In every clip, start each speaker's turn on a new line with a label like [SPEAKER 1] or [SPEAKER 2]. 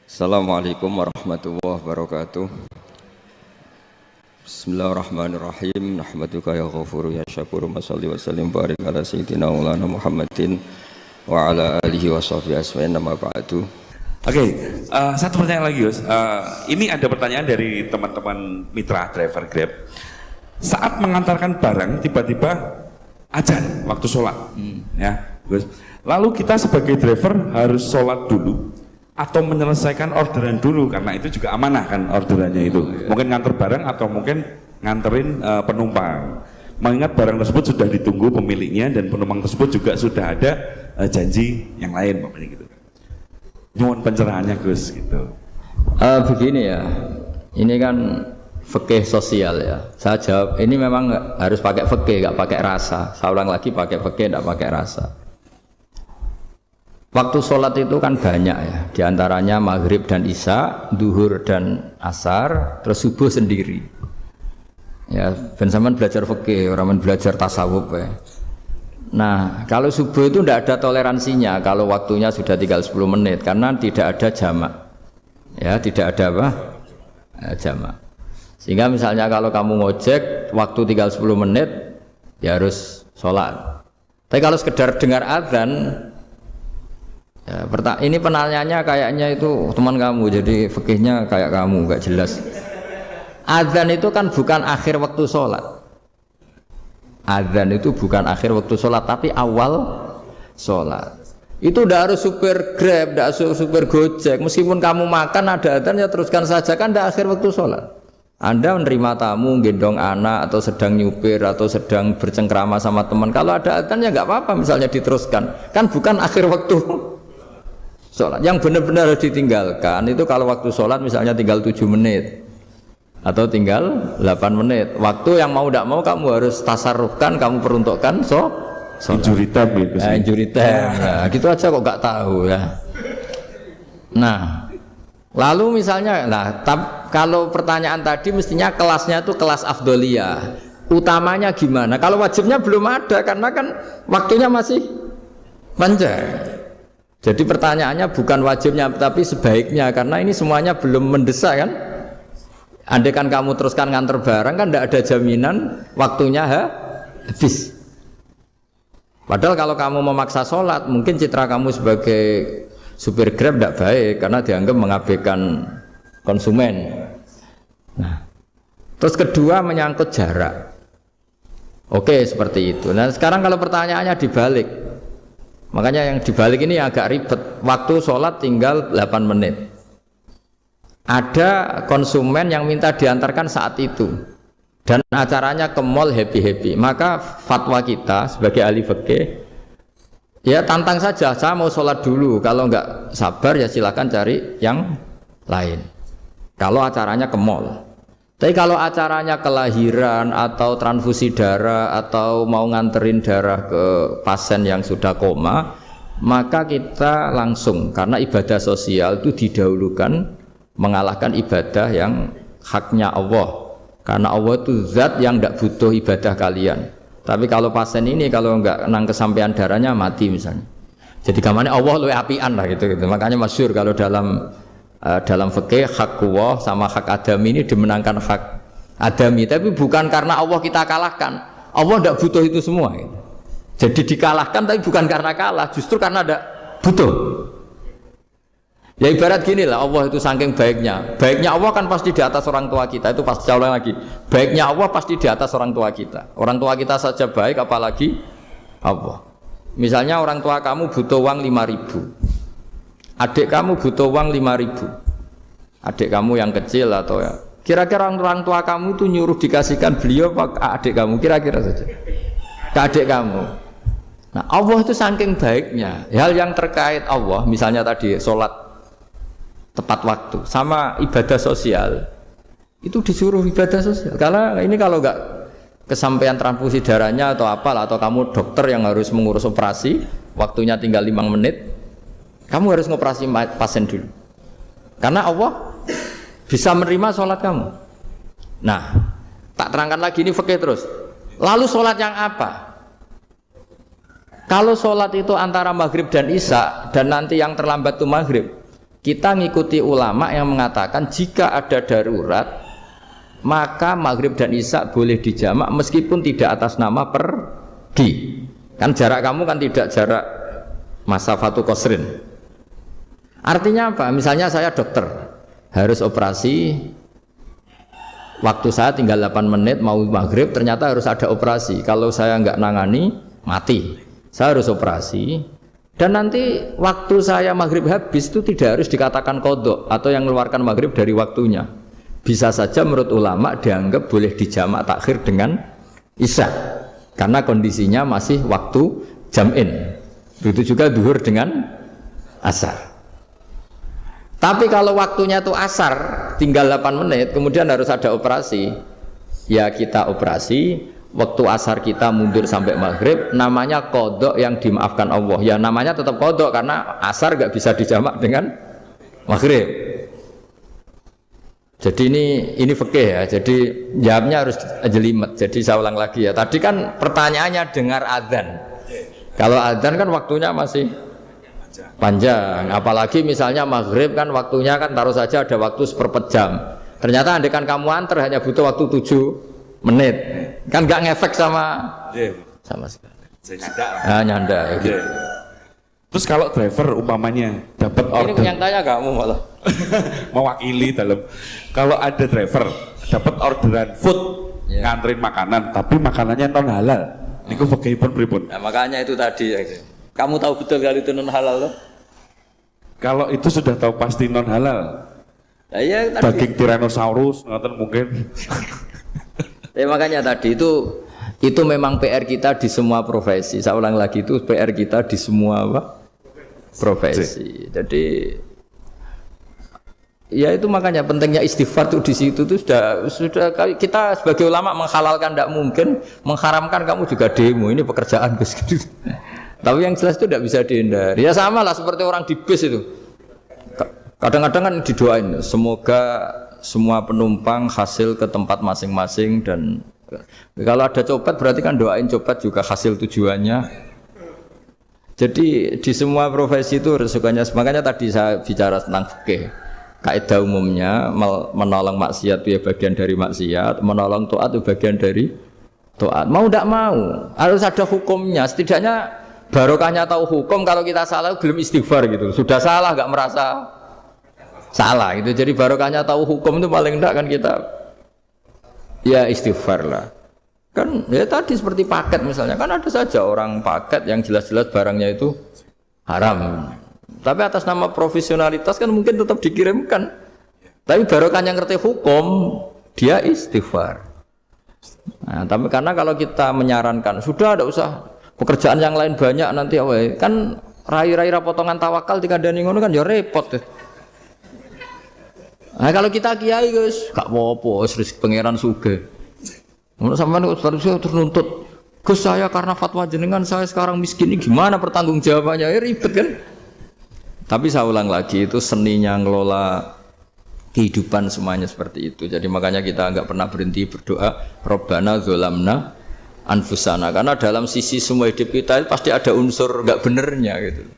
[SPEAKER 1] Assalamualaikum warahmatullahi wabarakatuh. Bismillahirrahmanirrahim. Nahmaduka ya ghafuru ya syakuru. Mashalli wa sallim barik ala sayyidina maulana Muhammadin wa ala alihi wa sahbihi asma'in nama ba'du.
[SPEAKER 2] Oke, satu pertanyaan lagi Yus. Ini ada pertanyaan dari teman-teman mitra driver Grab. Saat mengantarkan barang tiba-tiba azan waktu sholat, ya, Gus. Lalu kita sebagai driver harus sholat dulu atau menyelesaikan orderan dulu, karena itu juga amanah kan orderannya itu. Mungkin nganter barang atau mungkin nganterin penumpang. Mengingat barang tersebut sudah ditunggu pemiliknya dan penumpang tersebut juga sudah ada janji yang lain, pokoknya gitu. Nyuwun pencerahannya Gus gitu.
[SPEAKER 3] Begini ya, ini kan fikih sosial ya. Saya jawab, ini memang harus pakai fikih, nggak pakai rasa. Saya ulang lagi, pakai fikih, nggak pakai rasa. Waktu sholat itu kan banyak ya, diantaranya maghrib dan isya, duhur dan asar, terus subuh sendiri. Ya, ben sampean belajar fikih, orang belajar tasawuf ya. Nah, kalau subuh itu tidak ada toleransinya kalau waktunya sudah tinggal 10 menit, karena tidak ada jamak. Ya, tidak ada apa? Jamak. Sehingga misalnya kalau kamu ngojek, waktu tinggal 10 menit, ya harus sholat. Tapi kalau sekedar dengar azan, ya, ini penanyanya kayaknya itu teman kamu, jadi fikihnya kayak kamu, nggak jelas. Azan itu kan bukan akhir waktu sholat. Azan itu bukan akhir waktu sholat, tapi awal sholat. Itu tidak harus supir Grab, tidak harus supir Gojek. Meskipun kamu makan ada azan, ya teruskan saja, kan tidak akhir waktu sholat. Anda menerima tamu, gendong anak, atau sedang nyupir, atau sedang bercengkrama sama teman. Kalau ada azan ya nggak apa-apa, misalnya diteruskan. Kan bukan akhir waktu sholat. Yang benar-benar harus ditinggalkan itu kalau waktu sholat misalnya tinggal 7 menit atau tinggal 8 menit. Waktu yang mau tidak mau kamu harus tasarrufkan, kamu peruntukkan
[SPEAKER 2] Injury time gitu sih.
[SPEAKER 3] Injury time. Nah, gitu aja kok nggak tahu ya. Nah, lalu misalnya, kalau pertanyaan tadi mestinya kelasnya itu kelas afdoliyah. Utamanya gimana? Kalau wajibnya belum ada, karena kan waktunya masih panjang. Jadi pertanyaannya bukan wajibnya, tapi sebaiknya, karena ini semuanya belum mendesak kan. Andai kan kamu teruskan nganter barang kan tidak ada jaminan waktunya habis. Padahal kalau kamu memaksa sholat, mungkin citra kamu sebagai supir Grab tidak baik, karena dianggap mengabaikan konsumen. Nah, terus kedua menyangkut jarak. Oke, seperti itu. Nah, sekarang kalau pertanyaannya dibalik, makanya yang dibalik ini agak ribet. Waktu sholat tinggal 8 menit. Ada konsumen yang minta diantarkan saat itu, dan acaranya ke mall happy-happy. Maka fatwa kita sebagai ahli fikih, ya tantang saja, saya mau sholat dulu. Kalau nggak sabar ya silakan cari yang lain. Kalau acaranya ke mall. Tapi kalau acaranya kelahiran atau transfusi darah atau mau nganterin darah ke pasien yang sudah koma, maka kita langsung, karena ibadah sosial itu didahulukan mengalahkan ibadah yang haknya Allah, karena Allah itu zat yang tidak butuh ibadah kalian. Tapi kalau pasien ini kalau nggak nang kesampaian darahnya mati misalnya, jadi kamarnya Allah lebih apian lah gitu. Makanya masyhur kalau dalam fikih hak Allah sama hak adami ini dimenangkan hak adami, tapi bukan karena Allah kita kalahkan. Allah tidak butuh itu semua gitu. Jadi dikalahkan tapi bukan karena kalah, justru karena tidak butuh. Ya ibarat gini lah, Allah itu saking baiknya. Baiknya Allah kan pasti di atas orang tua kita. Itu pasti ulang lagi. Baiknya Allah pasti di atas orang tua kita. Orang tua kita saja baik, apalagi Allah. Misalnya orang tua kamu butuh uang 5.000. Adik kamu butuh uang 5.000. Adik kamu yang kecil atau ya. Kira-kira orang tua kamu itu nyuruh dikasihkan beliau apa adik kamu? Kira-kira saja. Ke adik kamu. Nah, Allah itu saking baiknya. Hal yang terkait Allah, misalnya tadi sholat tepat waktu sama ibadah sosial, itu disuruh ibadah sosial. Karena ini kalau nggak kesampaian transfusi darahnya atau apalah, atau kamu dokter yang harus mengurus operasi, waktunya tinggal 5 menit, kamu harus ngoperasi pasien dulu, karena Allah bisa menerima sholat kamu. Nah, tak terangkan lagi, ini fikih terus. Lalu sholat yang apa? Kalau sholat itu antara maghrib dan isya, dan nanti yang terlambat itu maghrib, Kita ngikuti ulama yang mengatakan jika ada darurat maka maghrib dan isya boleh dijamak meskipun tidak atas nama pergi. Kan jarak kamu kan tidak jarak masafatu qasrin. Artinya apa? Misalnya saya dokter harus operasi, waktu saya tinggal 8 menit mau maghrib, ternyata harus ada operasi. Kalau saya nggak nangani mati, saya harus operasi. Dan nanti waktu saya maghrib habis itu tidak harus dikatakan qadha atau yang mengeluarkan maghrib dari waktunya. Bisa saja menurut ulama dianggap boleh dijamak takhir dengan isya karena kondisinya masih waktu jam'in. Begitu juga duhur dengan asar. Tapi kalau waktunya itu asar tinggal 8 menit kemudian harus ada operasi, ya kita operasi. Waktu asar kita mundur sampai maghrib, namanya qadha yang dimaafkan Allah. Ya namanya tetap qadha karena asar gak bisa dijamak dengan maghrib. Jadi ini fikih ya. Jadi jawabnya harus jelimet. Jadi saya ulang lagi ya. Tadi kan pertanyaannya dengar adzan. Kalau adzan kan waktunya masih panjang. Apalagi misalnya maghrib kan waktunya kan taruh saja ada waktu seperempat jam. Ternyata andekan kamu antar hanya butuh waktu 7 menit, kan nggak ngefek sama sekali. Nyanda. Gitu.
[SPEAKER 2] Terus kalau driver umpamanya dapat order,
[SPEAKER 3] ini yang tanya kamu malah
[SPEAKER 2] mewakili dalam. Kalau ada driver dapat orderan food, nganterin makanan, tapi makanannya non halal, niku fakihipun pripun?
[SPEAKER 3] Nah, makanya itu tadi. Kamu tahu betul kalau itu non halal loh? Kalau
[SPEAKER 2] itu sudah tahu pasti non halal.
[SPEAKER 3] Nah, ya,
[SPEAKER 2] daging Tyrannosaurus, ngoten mungkin.
[SPEAKER 3] Ya makanya tadi itu memang PR kita di semua profesi. Saya ulang lagi itu PR kita di semua profesi. Jadi ya itu makanya pentingnya istighfar tuh di situ tuh sudah kita sebagai ulama menghalalkan tidak mungkin, mengharamkan kamu juga demo. Ini pekerjaan Gus. Tapi yang jelas itu tidak bisa dihindari. Ya sama lah seperti orang di bis itu. Kadang-kadang kan didoain semoga semua penumpang hasil ke tempat masing-masing dan kalau ada copet berarti kan doain copet juga hasil tujuannya. Jadi di semua profesi itu resikonya. Makanya tadi saya bicara tentang fikih. Kaidah umumnya menolong maksiat itu ya bagian dari maksiat, menolong taat itu bagian dari taat. Mau tidak mau harus ada hukumnya. Setidaknya barokahnya tahu hukum. Kalau kita salah belum istighfar gitu. Sudah salah nggak merasa salah gitu. Jadi barokahnya tahu hukum itu paling enggak kan kita ya istighfar lah. Kan ya tadi seperti paket misalnya, kan ada saja orang paket yang jelas-jelas barangnya itu haram. Tapi atas nama profesionalitas kan mungkin tetap dikirimkan. Tapi barokahnya ngerti hukum, dia istighfar. Nah, tapi karena kalau kita menyarankan sudah ada usah pekerjaan yang lain banyak nanti kan rai-rai potongan tawakal dikandani ngono kan ya repot. Nah kalau kita kiai guys, gak apa-apa, serius pangeran sugih. Menurut sampean saya ternuntut, Gus saya karena fatwa jenengan saya sekarang miskin ini gimana pertanggungjawabannya? Ya ribet kan? Tapi saya ulang lagi itu seninya ngelola kehidupan semuanya seperti itu. Jadi makanya kita nggak pernah berhenti berdoa, Robbana dzolamna anfusana. Karena dalam sisi semua hidup kita pasti ada unsur nggak benernya gitu.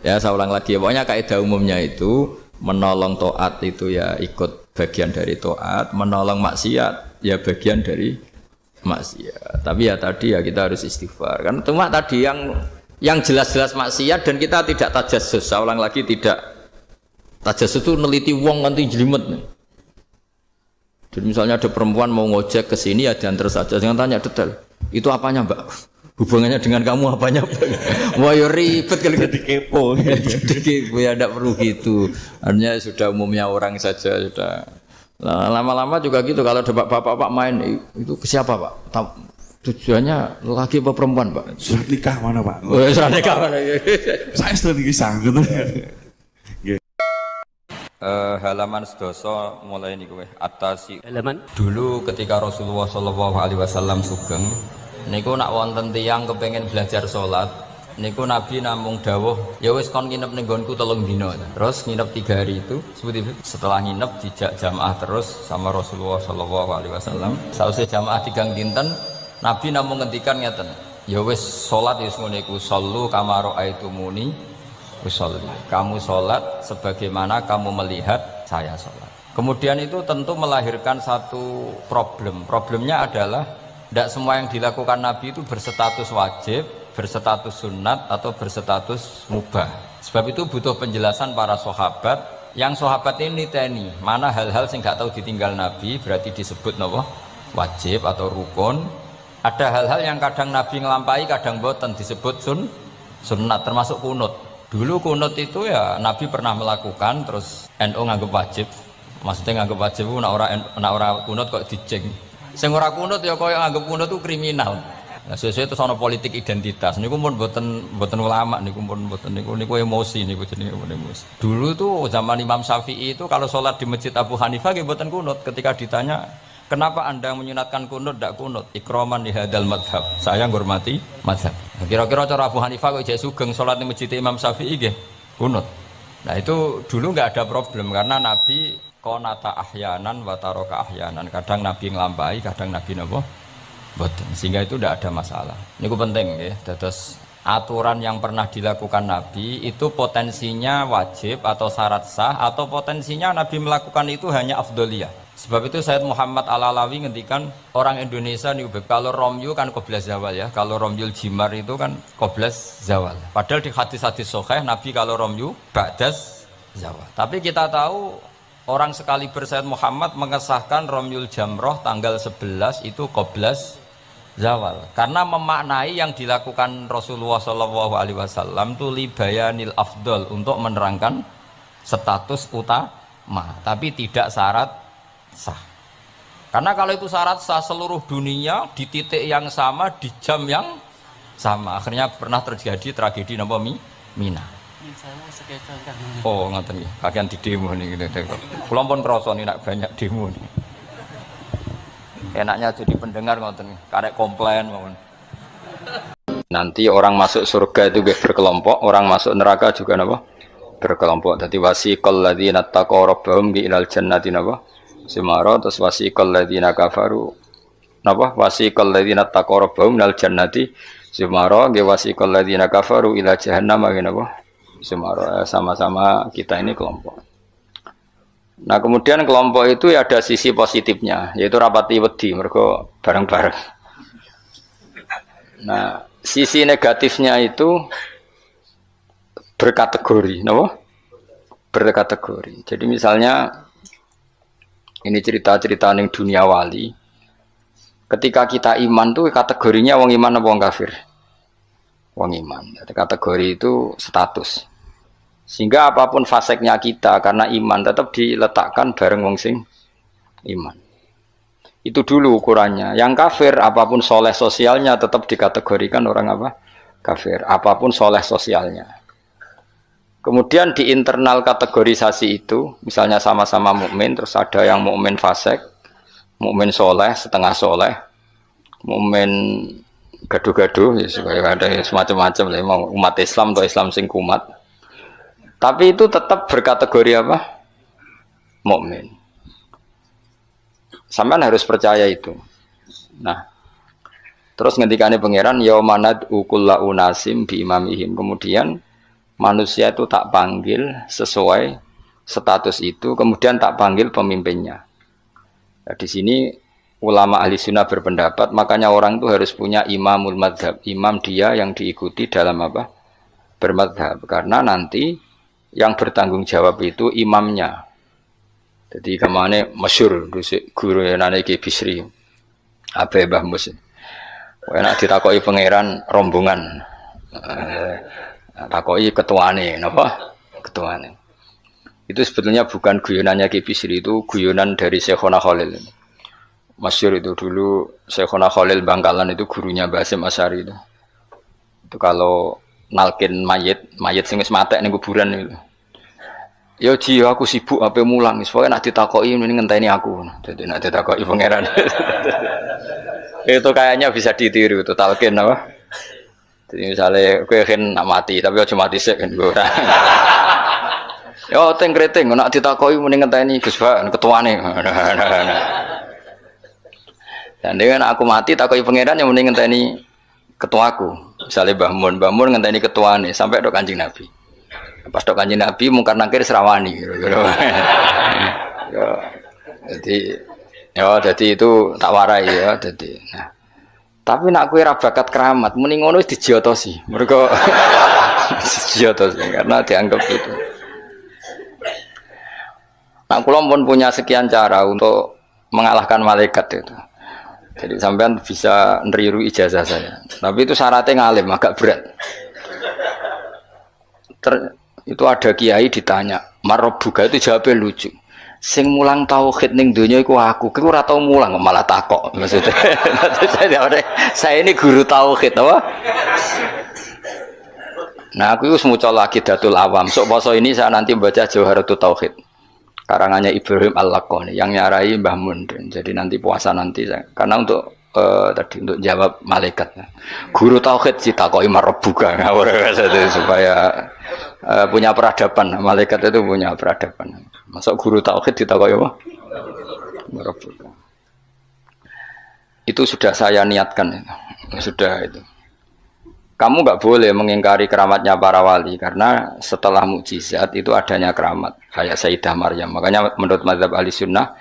[SPEAKER 3] Ya saya ulang lagi, pokoknya kaidah umumnya itu menolong taat itu ya ikut bagian dari taat, menolong maksiat ya bagian dari maksiat. Tapi ya tadi ya kita harus istighfar. Kan cuma tadi yang jelas-jelas maksiat dan kita tidak tajassus. Saya ulang lagi tidak tajassus itu neliti wong nanti jelimet. Jadi misalnya ada perempuan mau ngojek ke sini ya diantar saja, jangan tanya detail. Itu apanya, Mbak? Hubungannya dengan kamu apanya? Wah ya ribet kalau jadi kepo. Jadi kepo ya tidak perlu gitu. Artinya sudah umumnya orang saja sudah. Nah, lama-lama juga gitu. Kalau ada bapak-bapak main itu ke siapa Pak? Tujuannya laki apa perempuan Pak?
[SPEAKER 2] Surat nikah mana Pak?
[SPEAKER 3] Oh, surat nikah mana?
[SPEAKER 2] Saya sudah nikah gitu.
[SPEAKER 1] Halaman sedoso mulai nih kowe atasi.
[SPEAKER 4] Halaman.
[SPEAKER 1] Dulu ketika Rasulullah SAW sugeng, niku nak wonten tiyang kepengen belajar sholat, niku Nabi namung dawuh, ya wis kon nginep ning nggonku 3 dina. Terus nginep 3 hari itu, setelah nginep dijak jamaah terus sama Rasulullah SAW. Sausé jamaah 3 dinten, Nabi namung ngendikan ngeten, ya wis sholat wis ngono iku, sallu kama ra'aitumuni usolli. Kamu sholat sebagaimana kamu melihat saya sholat. Kemudian itu tentu melahirkan satu problem. Problemnya adalah tidak semua yang dilakukan Nabi itu berstatus wajib, berstatus sunat atau berstatus mubah. Sebab itu butuh penjelasan para sahabat. Yang sahabat ini teni mana hal-hal yang nggak tahu ditinggal Nabi berarti disebut nopo wajib atau rukun. Ada hal-hal yang kadang Nabi ngelampai, kadang boten disebut sunnat, termasuk kunut. Dulu kunut itu ya Nabi pernah melakukan, terus NU nganggep wajib. Maksudnya nganggep wajib itu nak ora kunut kok diceng. Sing ora kunut ya koyo nganggep kunut itu kriminal. Nah, sesuai itu soal politik identitas. Niku pun boten ulama, niku pun boten niku emosi niku jenenge emosi. Dulu tuh zaman Imam Syafi'i itu kalau sholat di Masjid Abu Hanifah nggih boten kunut. Ketika ditanya, "Kenapa Anda menyunatkan kunut ndak kunut?" Ikroman di hadal madhab. Saya menghormati madhab. Nah, kira-kira cara Abu Hanifah kok jek sugeng sholat di Masjid Imam Syafi'i nggih kunut. Nah, itu dulu nggak ada problem karena Nabi qonata ahyanan wa taraka ahyanan. Kadang Nabi nglampahi, kadang Nabi napa? Betul. Sehingga itu tidak ada masalah. Ini penting ya. Terus aturan yang pernah dilakukan Nabi itu potensinya wajib atau syarat sah atau potensinya Nabi melakukan itu hanya afdoliyah. Sebab itu Sayyid Muhammad Al-Alawi ngendikan orang Indonesia nih kalau romyu kan qoblas zawal ya. Kalau romyul jimar itu kan qoblas zawal. Padahal di hadis-hadis sahih Nabi kalau romyu ba'das zawal. Tapi kita tahu orang sekaliber Sayyid Muhammad mengesahkan romyul jamroh tanggal 11 itu qoblas zawal karena memaknai yang dilakukan Rasulullah SAW itu libayanil afdol untuk menerangkan status utama tapi tidak syarat sah karena kalau itu syarat sah seluruh dunia di titik yang sama di jam yang sama akhirnya pernah terjadi tragedi napa Mina. Oh ngoten nggih bagian di demo nih kula pun krasa nek banyak demo nih. Enaknya jadi pendengar ngoten, karek komplain mohon. Nanti orang masuk surga itu berkelompok, orang masuk neraka juga napa? Berkelompok. Dadi wasiqal ladzina taqaw rabbahum ilal jannati napa? Sumara terus wasiqal ladzina kafaru napa? Wasiqal ladzina taqaw rabbahum ilal jannati sumara nggih wasiqal ladzina kafaru ila jahannam napa? Sumara. Sama-sama kita ini kelompok. Nah kemudian kelompok itu ya ada sisi positifnya yaitu rapati wedi mergo bareng-bareng. Nah sisi negatifnya itu berkategori, napa? Berkategori. Jadi misalnya ini cerita-cerita ning dunia wali. Ketika kita iman tuh kategorinya wong iman apa wong kafir? Wong iman. Jadi kategori itu status. Sehingga apapun faseknya kita karena iman tetap diletakkan bareng wong sing iman. Itu dulu ukurannya. Yang kafir apapun soleh sosialnya tetap dikategorikan orang apa? Kafir. Apapun soleh sosialnya. Kemudian di internal kategorisasi itu, misalnya sama-sama mukmin, terus ada yang mukmin fasek, mukmin soleh, setengah soleh, mukmin gaduh-gaduh, ya supaya ada semacam-macam lah, mau umat Islam atau Islam sing kumat. Tapi itu tetap berkategori apa? Mukmin. Sampean harus percaya itu. Nah, terus ngendikane pangeran yaumanad ukulla unasim bi imamihim. Kemudian manusia itu tak panggil sesuai status itu, kemudian tak panggil pemimpinnya. Nah, di sini ulama ahli sunnah berpendapat, makanya orang itu harus punya imamul madhab, imam dia yang diikuti dalam apa? Bermadhab. Karena nanti yang bertanggung jawab itu imamnya. Jadi kemana masyhur guru nane Ki Bisri Abe Mbah Mus. Enak ditakoki pangeran rombongan. Takoki ketuane napa? Ketuane. Itu sebetulnya bukan guyonannya Ki Bisri, itu guyonan dari Syekhona Khalil. Masyhur itu dulu Syekhona Khalil Bangkalan itu gurunya Mbah Hasyim Asy'ari itu. Itu kalau nalkin mayit sing wis matek ning kuburan itu. Ya ji aku sibuk ape mulang, soalnya nak ditakoki mending ngenteni aku. Jadi nak ditakoki pangeran. Itu kayaknya bisa ditiru itu talqin apa? Jadi misalnya kowe kan nak mati tapi aja mati sik kan ora. Yo teng kreting nak ditakoki mending ngenteni Gus Pak ketuane. Dan dengan aku mati takoki pangeran yang mending ngenteni ketuaku. Misalnya Mbah Mun ngenteni ketuane sampai do Kanjeng Nabi. Pas tok Kanjeng Nabi mungkar nakir serawani. Ya, jadi itu tak warai ya, jadi. Nah, tapi nak kue rabakat keramat, mending ngono dijiotosi, mereka dijiotosi karena dianggap itu. Nah, kula pun punya sekian cara untuk mengalahkan malaikat itu. Jadi sampean bisa neriru ijazah saya. Tapi itu syaratnya ngalim, agak berat. Itu ada kiai ditanya, "Marabbuka?" Itu jawabnya lucu. Sing mulang tauhid ning donya iku aku. Kowe ora tau mulang malah takok. Maksudnya saya ini guru tauhid apa? Nah, aku wis maca Aqidatul Awam. Sok poso ini saya nanti baca Jawharatul Tauhid. Karangannya Ibrahim Al-Laqani yang nyarai Mbah Mun. Jadi nanti puasa nanti saya. Karena untuk tadi untuk jawab malaikat. Guru tauhid ditakoki marabbuka supaya punya peradaban. Malaikat itu punya peradaban. Masuk guru tauhid ditakoki apa? Marabbuka. Itu sudah saya niatkan itu. Sudah itu. Kamu nggak boleh mengingkari keramatnya para wali karena setelah mukjizat itu adanya keramat kayak Sayyidah Maryam. Makanya menurut mazhab ahli sunnah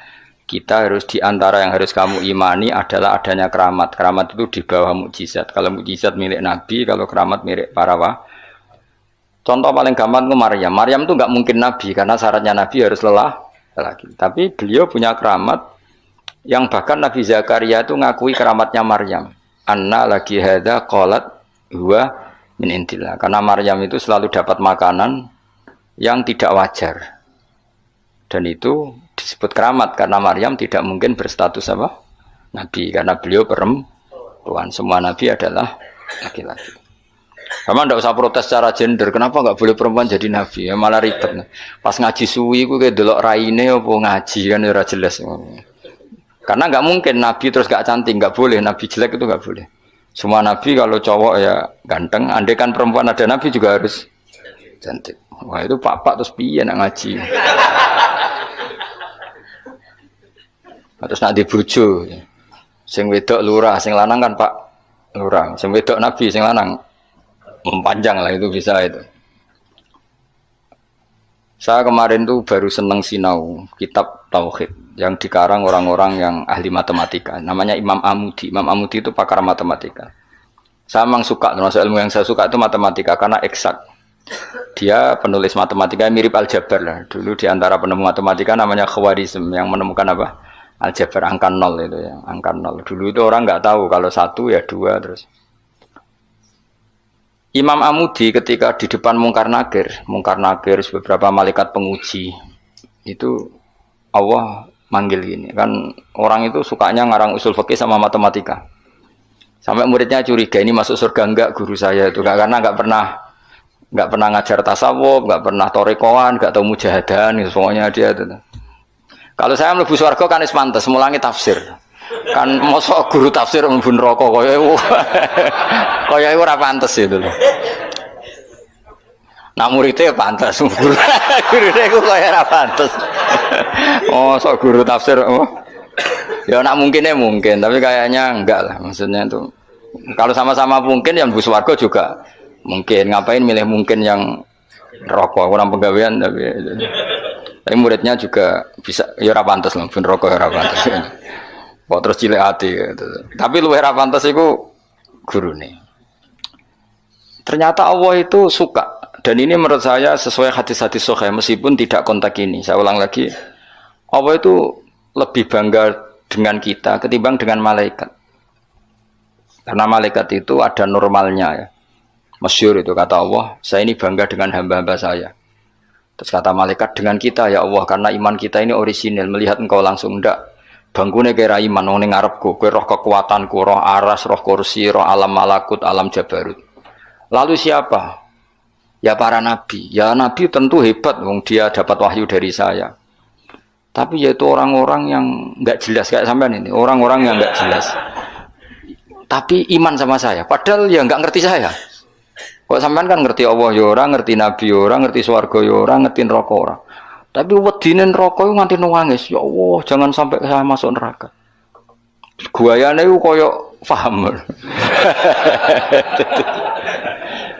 [SPEAKER 1] kita harus diantara yang harus kamu imani adalah adanya keramat. Keramat itu di bawah mukjizat. Kalau mukjizat milik Nabi, kalau keramat milik para wali. Contoh paling gampang itu Maryam. Maryam itu nggak mungkin Nabi karena syaratnya Nabi harus lelaki. Tapi beliau punya keramat yang bahkan Nabi Zakaria itu ngakui keramatnya Maryam. Anna lagi hada qalat huwa min indillah. Karena Maryam itu selalu dapat makanan yang tidak wajar. Dan itu disebut keramat karena Maryam tidak mungkin berstatus apa? Nabi karena beliau perempuan. Semua nabi adalah laki-laki. Kamu tidak usah protes secara gender. Kenapa nggak boleh perempuan jadi nabi? Ya malah ribet. Pas ngaji suwi ku kayak delok raine apa ngaji kan ora jelas. Karena nggak mungkin nabi terus gak cantik, nggak boleh. Nabi jelek itu nggak boleh. Semua nabi kalau cowok ya ganteng, andai kan perempuan ada nabi juga harus cantik. Wah itu pak terus piye nak ngaji. Terus nak dibojo. Sing wedok lurah, sing lanang kan Pak lurah. Sing wedok nabi, sing lanang mempanjang lah itu bisa itu. Saya kemarin tuh baru seneng sinau kitab tauhid yang dikarang orang-orang yang ahli matematika. Namanya Imam Amudi. Imam Amudi itu pakar matematika. Saya memang suka, termasuk ilmu yang saya suka itu matematika karena eksak. Dia penulis matematika mirip aljabar lah. Dulu di antara penemu matematika namanya Khwarizm yang menemukan apa? Aljabar angka 0 itu ya, angka 0. Dulu itu orang nggak tahu kalau 1 ya 2 terus. Imam Amudi ketika di depan Mungkar Nakir beberapa malaikat penguji itu Allah manggil gini kan orang itu sukanya ngarang usul fikih sama matematika sampai muridnya curiga ini masuk surga enggak guru saya itu karena nggak pernah ngajar tasawuf, nggak pernah torekoan, nggak tahu mujahadan gitu, pokoknya dia itu. Kalau saya mlebu swarga kan wis pantes mulangi tafsir. Kan mosok guru tafsir mlebu neraka kaya iku ora pantes itu lho. Nah muridnya pantes, gurune iku kaya ora pantes. Mosok guru tafsir ya nak mungkinnya mungkin, tapi kayaknya enggak lah maksudnya itu. Kalau sama-sama mungkin yang mlebu swarga juga mungkin. Ngapain milih mungkin yang neraka orang penggawean tapi muridnya juga bisa ya ora pantes lho ben rokok ya ora pantes. Kok terus cilik ati gitu. Tapi luwih ora pantes iku gurune. Ternyata Allah itu suka dan ini menurut saya sesuai hadis-hadis sahih meskipun tidak kontak ini. Saya ulang lagi. Allah itu lebih bangga dengan kita ketimbang dengan malaikat. Karena malaikat itu ada normalnya ya. Masyhur itu kata Allah, saya ini bangga dengan hamba-hamba saya. Terus kata malaikat dengan kita ya Allah karena iman kita ini orisinil melihat engkau langsung ndak bangkune kira iman wong ning ngarepku kowe roh kekuatanku roh aras roh kursi roh alam malakut alam jabarut. Lalu siapa? Ya para nabi. Ya nabi tentu hebat wong dia dapat wahyu dari saya. Tapi yaitu orang-orang yang enggak jelas kayak sampean ini, orang-orang yang enggak jelas. Tapi iman sama saya padahal ya enggak ngerti saya. Kok sampean kan ngerti Allah ya ora, ngerti Nabi ya ora, ngerti swarga ya ora, ngerti neraka ora. Tapi wedine neraka iku nganti nangis, ya Allah, jangan sampai saya masuk neraka. Guayane iku koyo paham.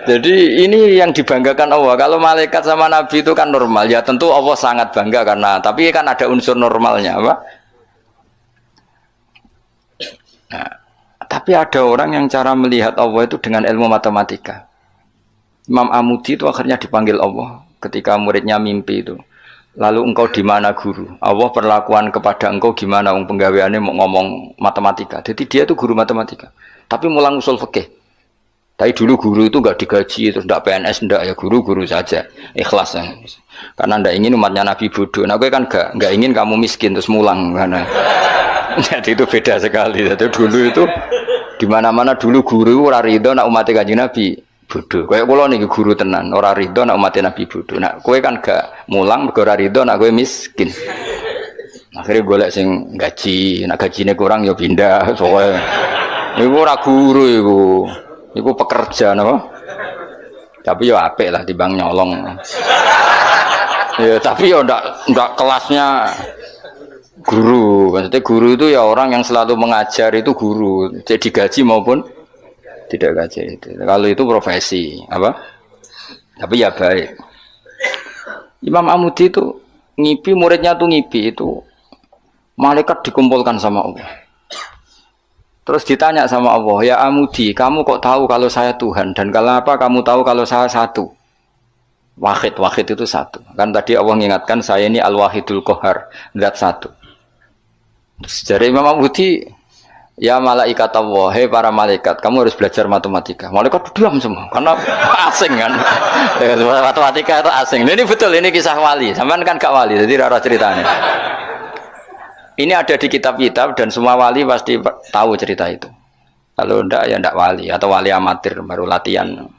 [SPEAKER 3] Jadi ini yang dibanggakan Allah. Kalau malaikat sama nabi itu kan normal. Ya tentu Allah sangat bangga karena tapi kan ada unsur normalnya, apa? Nah, tapi ada orang yang cara melihat Allah itu dengan ilmu matematika. Imam Amudi itu akhirnya dipanggil Allah ketika muridnya mimpi itu. Lalu engkau di mana guru? Allah perlakuan kepada engkau gimana? Penggaweannya mau ngomong matematika. Jadi dia itu guru matematika. Tapi mulang usul fikih. Tapi dulu guru itu enggak digaji, terus enggak PNS, enggak ya guru saja. Ikhlas ya. Karena enggak ingin umatnya Nabi bodoh. Nah, gue kan enggak ingin kamu miskin terus mulang karena jadi itu beda sekali. Jadi dulu itu di mana-mana dulu guru ora rido nak umat Kanjeng Nabi bodoh. Kayak kula niki guru tenan, ora rido nak umat Nabi bodoh. Nah, kowe kan gak mulang mergo ora rido nak kowe miskin. Akhirnya golek sing gaji, nak gajine kurang ya pindah. Soale iku ora guru iku. Iku pekerja napa? Tapi ya apik lah timbang nyolong. Ya tapi ya ndak kelasnya guru. Maksudnya guru itu ya orang yang selalu mengajar itu guru, jadi gaji maupun tidak gaji itu. Kalau itu profesi, apa? Tapi ya baik. Imam Amudi itu ngipi, muridnya tuh ngipi itu malaikat dikumpulkan sama Allah. Terus ditanya sama Allah, ya Amudi, kamu kok tahu kalau saya Tuhan dan kalau apa kamu tahu kalau saya satu? Wahid itu satu. Kan tadi Allah mengingatkan saya ini Al-Wahidul Qahar, zat satu. Dari Imam Amudi, ya malaikat Allah, hei para malaikat, kamu harus belajar matematika. Malaikat diam semua, karena asing kan. Matematika itu asing. Ini betul, ini kisah wali. Sampai kan gak wali, jadi rara ceritanya. Ini ada di kitab-kitab dan semua wali pasti tahu cerita itu. Kalau enggak ya enggak wali atau wali amatir baru latihan.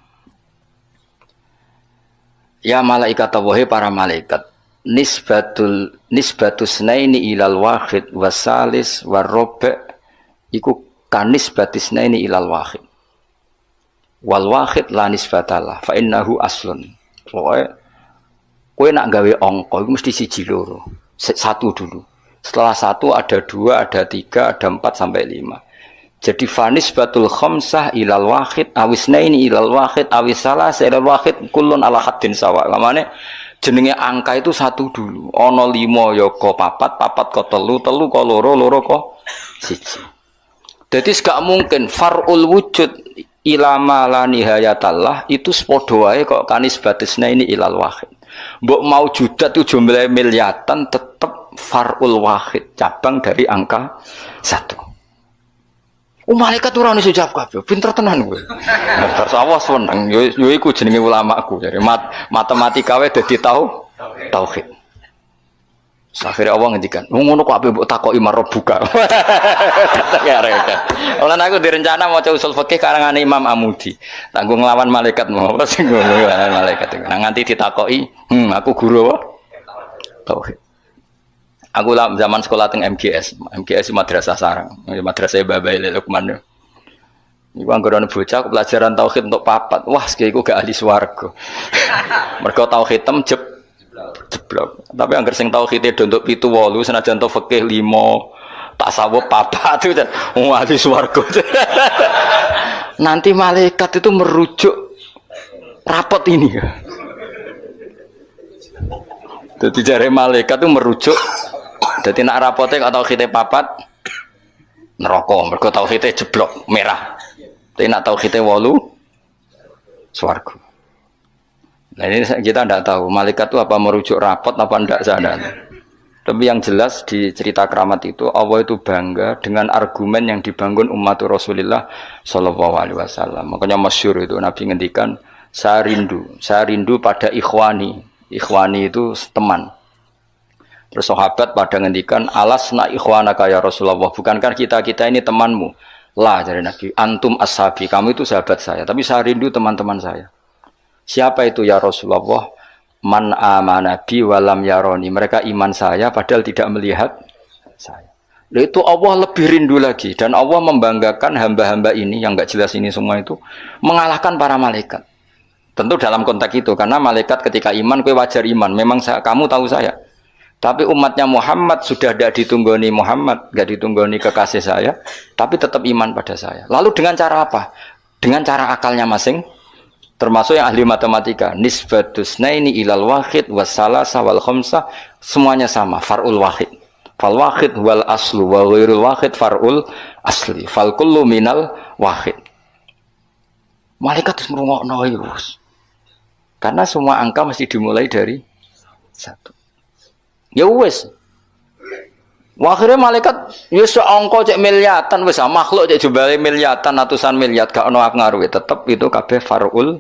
[SPEAKER 3] Ya malaikat Allah, hei para malaikat. Nisbatus naini ilal wahid wasalis warrobe iku kanisbatis naini ilal wahid wal wahid la nisbatalah fa innahu aslun. Pokoknya kowe nak gawe angka iku mesti siji loro. Satu dulu. Setelah satu ada dua, ada tiga, ada 4 sampai 5. Jadi fanisbatul khamsah ilal wahid awisnaini ilal wahid awisalah ilal wahid kullun ala haddin sawa. Lamane jenenge angka itu satu dulu. Ono 5 ya ko papat ko telu ko loro ko siji. Jadi gak mungkin far'ul wujud ilama la nihayatallah itu sepadha wae kok kanisbatisna ini ilal wahid. Mbok mau judat itu jumlah miliatan tetap far'ul wahid, cabang dari angka 1. Malaikat ora iso jawab kabeh, pinter tenan kowe. Terus awas seneng, yo iku jenenge ulamaku. Jadi matematika wae dadi tauhid. Akhirnya Allah ngendikan, ngono kok ape mbok takoki marab buka. Ya rek. Olan aku direncana maca usul fikih karangane Imam Amudi. Tanggung nglawan malaikat mau apa sing nglawan malaikat. Nah nganti ditakoki, aku guru apa? Tauhid. Aku lah zaman sekolah teng MGS madrasah sarang, madrasah Babai Lukman. Iku anggone bocah pelajaran tauhid untuk papat. Wah, iku gak ahli swarga. Mergo tauhid jeblok. Tapi angger sing tauhide untuk 7 8 senajan to fikih 5, tasawuf papat itu ahli swarga. Nanti malaikat itu merujuk rapot ini. Jadi jare malaikat itu merujuk. Jadi nak rapotnya kalau tauhidnya papat neraka, mergo tauhidnya jeblok merah. Tapi nak tauhidnya 8 swarga. Nah ini kita tidak tahu malaikat itu apa merujuk rapot apa tidak sana. Tapi yang jelas di cerita keramat itu Allah itu bangga dengan argumen yang dibangun umat Rasulullah Shallallahu Alaihi Wasallam. Makanya masyhur itu Nabi ngendikan saya rindu pada ikhwani. Ikhwani itu teman. Terus sahabat pada ngendikan alasna ikhwanaka ya Rasulullah, bukankah kita ini temanmu? Lah dari Nabi, antum ashabi, kamu itu sahabat saya, tapi saya rindu teman-teman saya. Siapa itu ya Rasulullah? Man amana bi walam yaroni, mereka iman saya padahal tidak melihat saya. Itu Allah lebih rindu lagi dan Allah membanggakan hamba-hamba ini yang enggak jelas ini semua itu mengalahkan para malaikat. Tentu dalam konteks itu karena malaikat ketika iman kowe wajar iman, memang kamu tahu saya. Tapi umatnya Muhammad sudah tidak ditunggoni Muhammad, tidak ditunggoni kekasih saya, tapi tetap iman pada saya. Lalu dengan cara apa? Dengan cara akalnya Termasuk yang ahli matematika, nisbatusnaini ilal wahid wassalasa wal khamsah semuanya sama, far'ul wahid. Fal wahid wal aslu wa ghairul wahid far'ul asli. Fal kullu minal wahid. Malaikat terus merungokno terus. Karena semua angka mesti dimulai dari satu. Ya wis. Akhirnya malaikat ya seangka cek miliatan wis makhluk cek jumlahe miliatan ratusan miliar gak ono ngaruhi tetep itu kabeh far'ul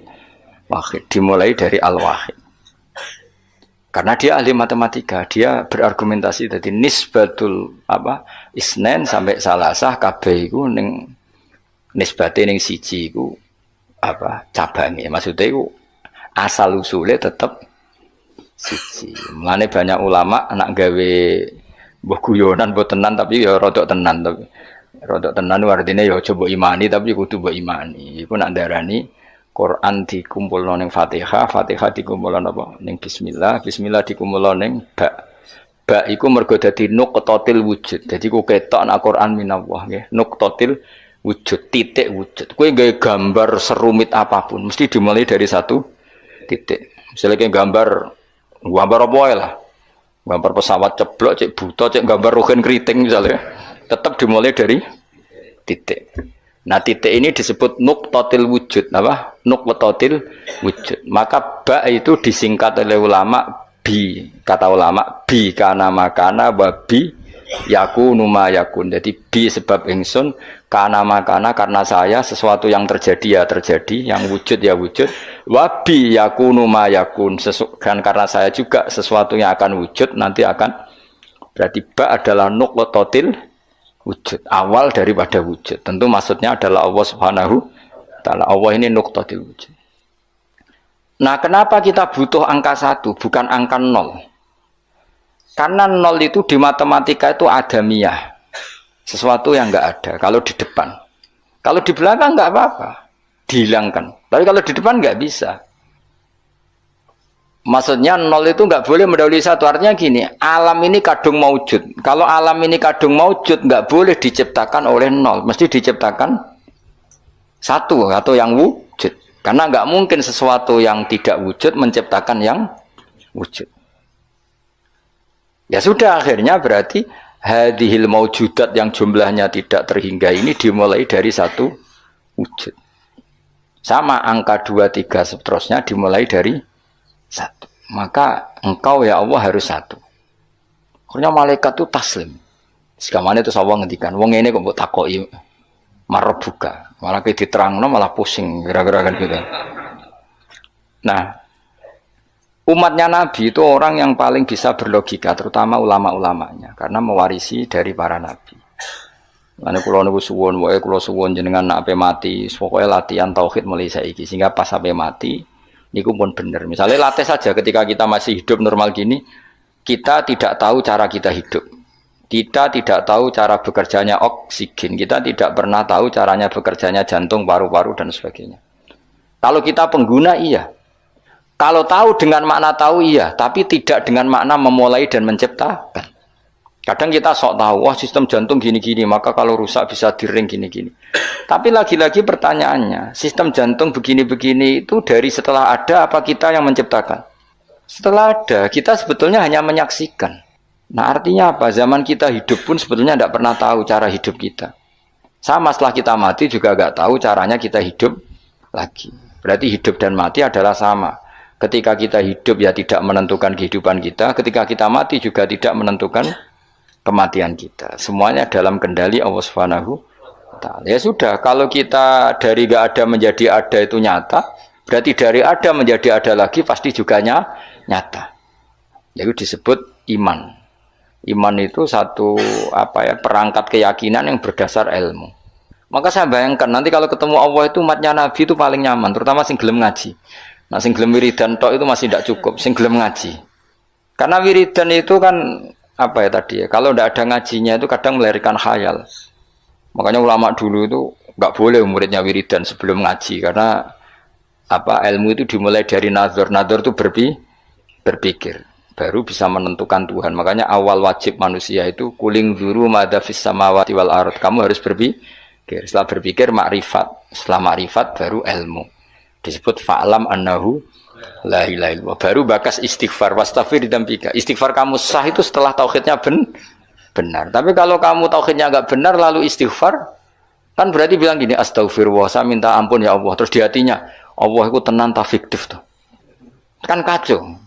[SPEAKER 3] wahid dimulai dari al-wahid. Karena dia ahli matematika, dia berargumentasi tadi nisbatul isnen sampai salasah kabeh iku ning nisbate ning siji iku cabange. Maksudnya iku asal usule tetep siji. Mulane banyak ulama anak gawe mbah guyonan mbok tenan tapi ya rodok tenan tapi rodok tenan artine ya coba imani tapi kudu mbok imani. Iku nak darani Quran dikumpulno ning Fatihah, Fatihah dikumpulno apa? Ning bismillah, bismillah dikumpulno ning ba. Ba iku mergo dadi nuqtatil wujud. Dadi ku ketok nak Quran minallah nggih. Nuqtatil wujud, titik wujud. Kowe gawe gambar serumit apapun mesti dimulai dari satu titik. Misalnya kayak gambar apa ya lah. Gambar pesawat ceblok, cek buta, cek gambar rugen keriting misalnya, tetap dimulai dari titik. Nah titik ini disebut nuqtatil wujud, apa? Nuqtatil wujud. Maka ba itu disingkat oleh ulama bi, kata ulama bi kana makana wa bi yakunu ma yakun. Jadi bi sebab ingsun, kana makana karena saya sesuatu yang terjadi ya terjadi, yang wujud ya wujud. Wabi yakunu ma yakun dan karena saya juga sesuatu yang akan wujud nanti akan berarti ba adalah nuqtatil wujud awal daripada wujud. Tentu maksudnya adalah Allah Subhanahu wa taala. Allah ini nuqtatil wujud. Nah, kenapa kita butuh angka 1 bukan angka 0? Karena 0 itu di matematika itu adamiyah. Sesuatu yang enggak ada kalau di depan. Kalau di belakang enggak apa-apa. Dihilangkan. Tapi kalau di depan nggak bisa. Maksudnya 0 itu nggak boleh mendahului 1. Artinya gini, alam ini kadung maujud. Kalau alam ini kadung maujud nggak boleh diciptakan oleh 0. Mesti diciptakan 1 atau yang wujud. Karena nggak mungkin sesuatu yang tidak wujud menciptakan yang wujud. Ya sudah akhirnya berarti hadhil maujudat yang jumlahnya tidak terhingga ini dimulai dari 1 wujud. Sama angka 2, 3 seterusnya dimulai dari 1. Maka engkau ya Allah harus 1. Akhirnya malaikat itu taslim. Sekamane itu Allah ngendikan, wong ini kok mbok takoki marbuka. Malah diterangno malah pusing kira-kira kan gitu. Nah, umatnya Nabi itu orang yang paling bisa berlogika, terutama ulama-ulamanya karena mewarisi dari para nabi. Mane kula niku suwun, wae kula suwun jenengan nek ape mati, pokoke latihan tauhid mulai saiki sehingga pas ape mati niku pun bener. Misalnya latih saja ketika kita masih hidup normal gini, kita tidak tahu cara kita hidup. Kita tidak tahu cara bekerjanya oksigen, kita tidak pernah tahu caranya bekerjanya jantung, paru-paru dan sebagainya. Kalau kita pengguna iya. Kalau tahu dengan makna tahu iya, tapi tidak dengan makna memulai dan menciptakan. Kadang kita sok tahu, wah sistem jantung gini-gini, maka kalau rusak bisa diring gini-gini. Tapi lagi-lagi pertanyaannya, sistem jantung begini-begini itu dari setelah ada apa kita yang menciptakan? Setelah ada, kita sebetulnya hanya menyaksikan. Nah artinya apa? Zaman kita hidup pun sebetulnya tidak pernah tahu cara hidup kita. Sama setelah kita mati juga nggak tahu caranya kita hidup lagi. Berarti hidup dan mati adalah sama. Ketika kita hidup ya tidak menentukan kehidupan kita, ketika kita mati juga tidak menentukan kematian kita. Semuanya dalam kendali Allah Subhanahu wa taala. Ya sudah, kalau kita dari enggak ada menjadi ada itu nyata, berarti dari ada menjadi ada lagi pasti juga nyata. Itu disebut iman. Iman itu satu perangkat keyakinan yang berdasar ilmu. Maka saya bayangkan nanti kalau ketemu Allah itu umatnya Nabi itu paling nyaman, terutama sing gelem ngaji. Nah, sing gelem wiridan tok itu masih tidak cukup, sing gelem ngaji. Karena wiridan itu kan kalau tidak ada ngajinya itu kadang melahirkan khayal. Makanya ulama dulu itu nggak boleh muridnya wiridan sebelum ngaji karena ilmu itu dimulai dari nazar. Nazar itu berpikir baru bisa menentukan Tuhan. Makanya awal wajib manusia itu kuling dzuru madza fis samawati wal ardh. Kamu harus berpikir. Setelah berpikir makrifat, setelah makrifat baru ilmu. Disebut fa'lam annahu la ilaha illallah. Baru bakas istighfar, wastaghfir dzambika. Istighfar kamu sah itu setelah tauhidnya benar. Tapi kalau kamu tauhidnya enggak benar lalu istighfar, kan berarti bilang gini, astagfirullah, saya minta ampun ya Allah. Terus di hatinya, Allah itu tenan ta fiktif tuh. Kan kacau.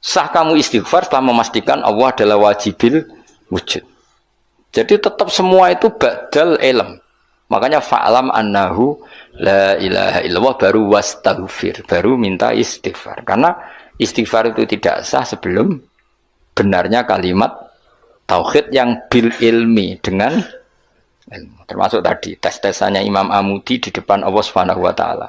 [SPEAKER 3] Sah kamu istighfar setelah memastikan Allah adalah wajibil wujud. Jadi tetap semua itu ba'dal ilm. Makanya fa'lam annahu la ilaha illallah baru wastaghfir, baru minta istighfar. Karena istighfar itu tidak sah sebelum benarnya kalimat tauhid yang bil ilmi dengan ilmu. Termasuk tadi tes-tesannya Imam Amudi di depan Allah Subhanahu wa taala.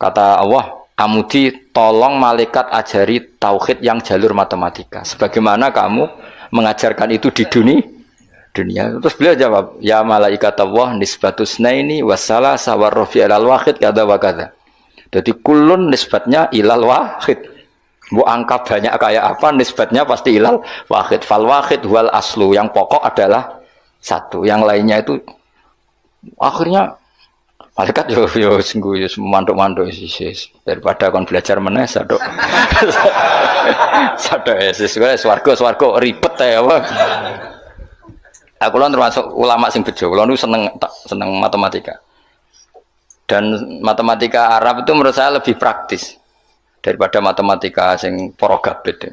[SPEAKER 3] Kata Allah, Amudi tolong malaikat ajari tauhid yang jalur matematika. Sebagaimana kamu mengajarkan itu di dunia. Terus beliau jawab, ya malaikat Allah nisbatus naini wassalah sawar rofi ilal wahid kada wa kada. Jadi kulun nisbatnya ilal wahid. Bu angka banyak kayak apa nisbatnya pasti ilal wahid. Fal wahid wal aslu, yang pokok adalah satu. Yang lainnya itu akhirnya malaikat yo sungguh yo manduk-manduk sis daripada kon belajar meneh sadok. Sadok sis swarga ribet ya apa. Aku lan termasuk ulama sing bejo. Kulo niku seneng matematika. Dan matematika Arab itu menurut saya lebih praktis daripada matematika sing para gabet.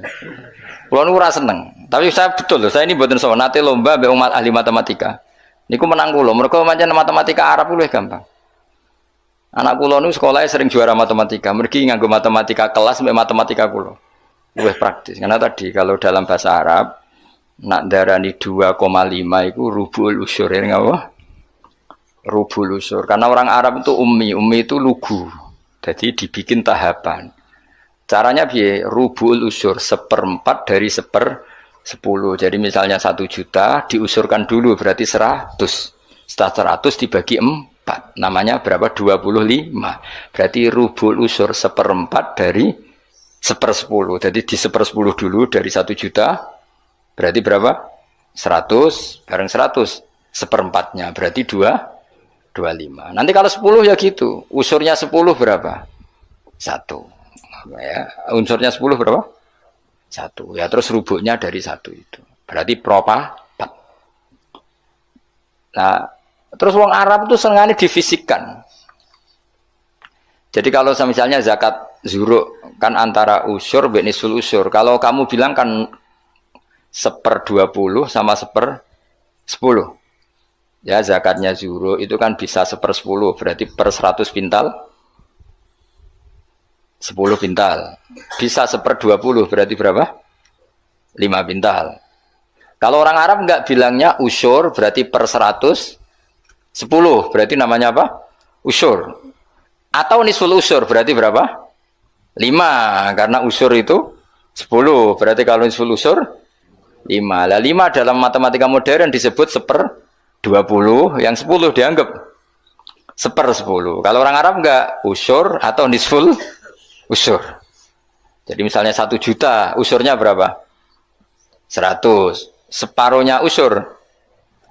[SPEAKER 3] Kulo niku ora seneng. Tapi saya betul loh, saya ini mboten sowan nate lomba mbek umat ahli matematika. Niku menang kula. Mergo pancen matematika Arab luwih gampang. Anak kula niku sekolahnya sering juara matematika. Mergi nganggo matematika kelas mbek matematika kula. Luwih praktis. Karena tadi kalau dalam bahasa Arab nak darani 2,5 itu rubul usur ya ngapa? Rubul usur. Karena orang Arab itu ummi itu lugu. Jadi dibikin tahapan. Caranya piye? Rubul usur 1/4 dari 1/10. Jadi misalnya 1 juta diusurkan dulu berarti 100. Setelah 100 dibagi 4. Namanya berapa? 25. Berarti rubul usur 1/4 dari 1/10. Jadi di 1/10 dulu dari 1 juta. Berarti berapa? 100 bareng 100 1/4-nya berarti 25. Nanti kalau 10 ya gitu. Unsurnya 10 berapa? 1. Ya, unsurnya 10 berapa? 1. Ya terus rubuknya dari 1 itu. Berarti propa 4. Nah, terus wong Arab itu senengane difisikkan. Jadi kalau misalnya zakat zuruk kan antara usur dan nisul usur. Kalau kamu bilang kan 1/20 sama 1/10. Ya zakatnya zuro itu kan bisa 1/10 berarti per 100 pintal 10 pintal. Bisa 1/20 berarti berapa? 5 pintal. Kalau orang Arab enggak bilangnya usur berarti per 100 10 berarti namanya apa? Usur. Atau nisul usur berarti berapa? 5 karena usur itu 10 berarti kalau nisul usur 5. Lah 5 dalam matematika modern disebut 1/20, yang 10 dianggap 1/10. Kalau orang Arab enggak usur atau nisful usur. Jadi misalnya 1 juta, usurnya berapa? 100. Separuhnya usur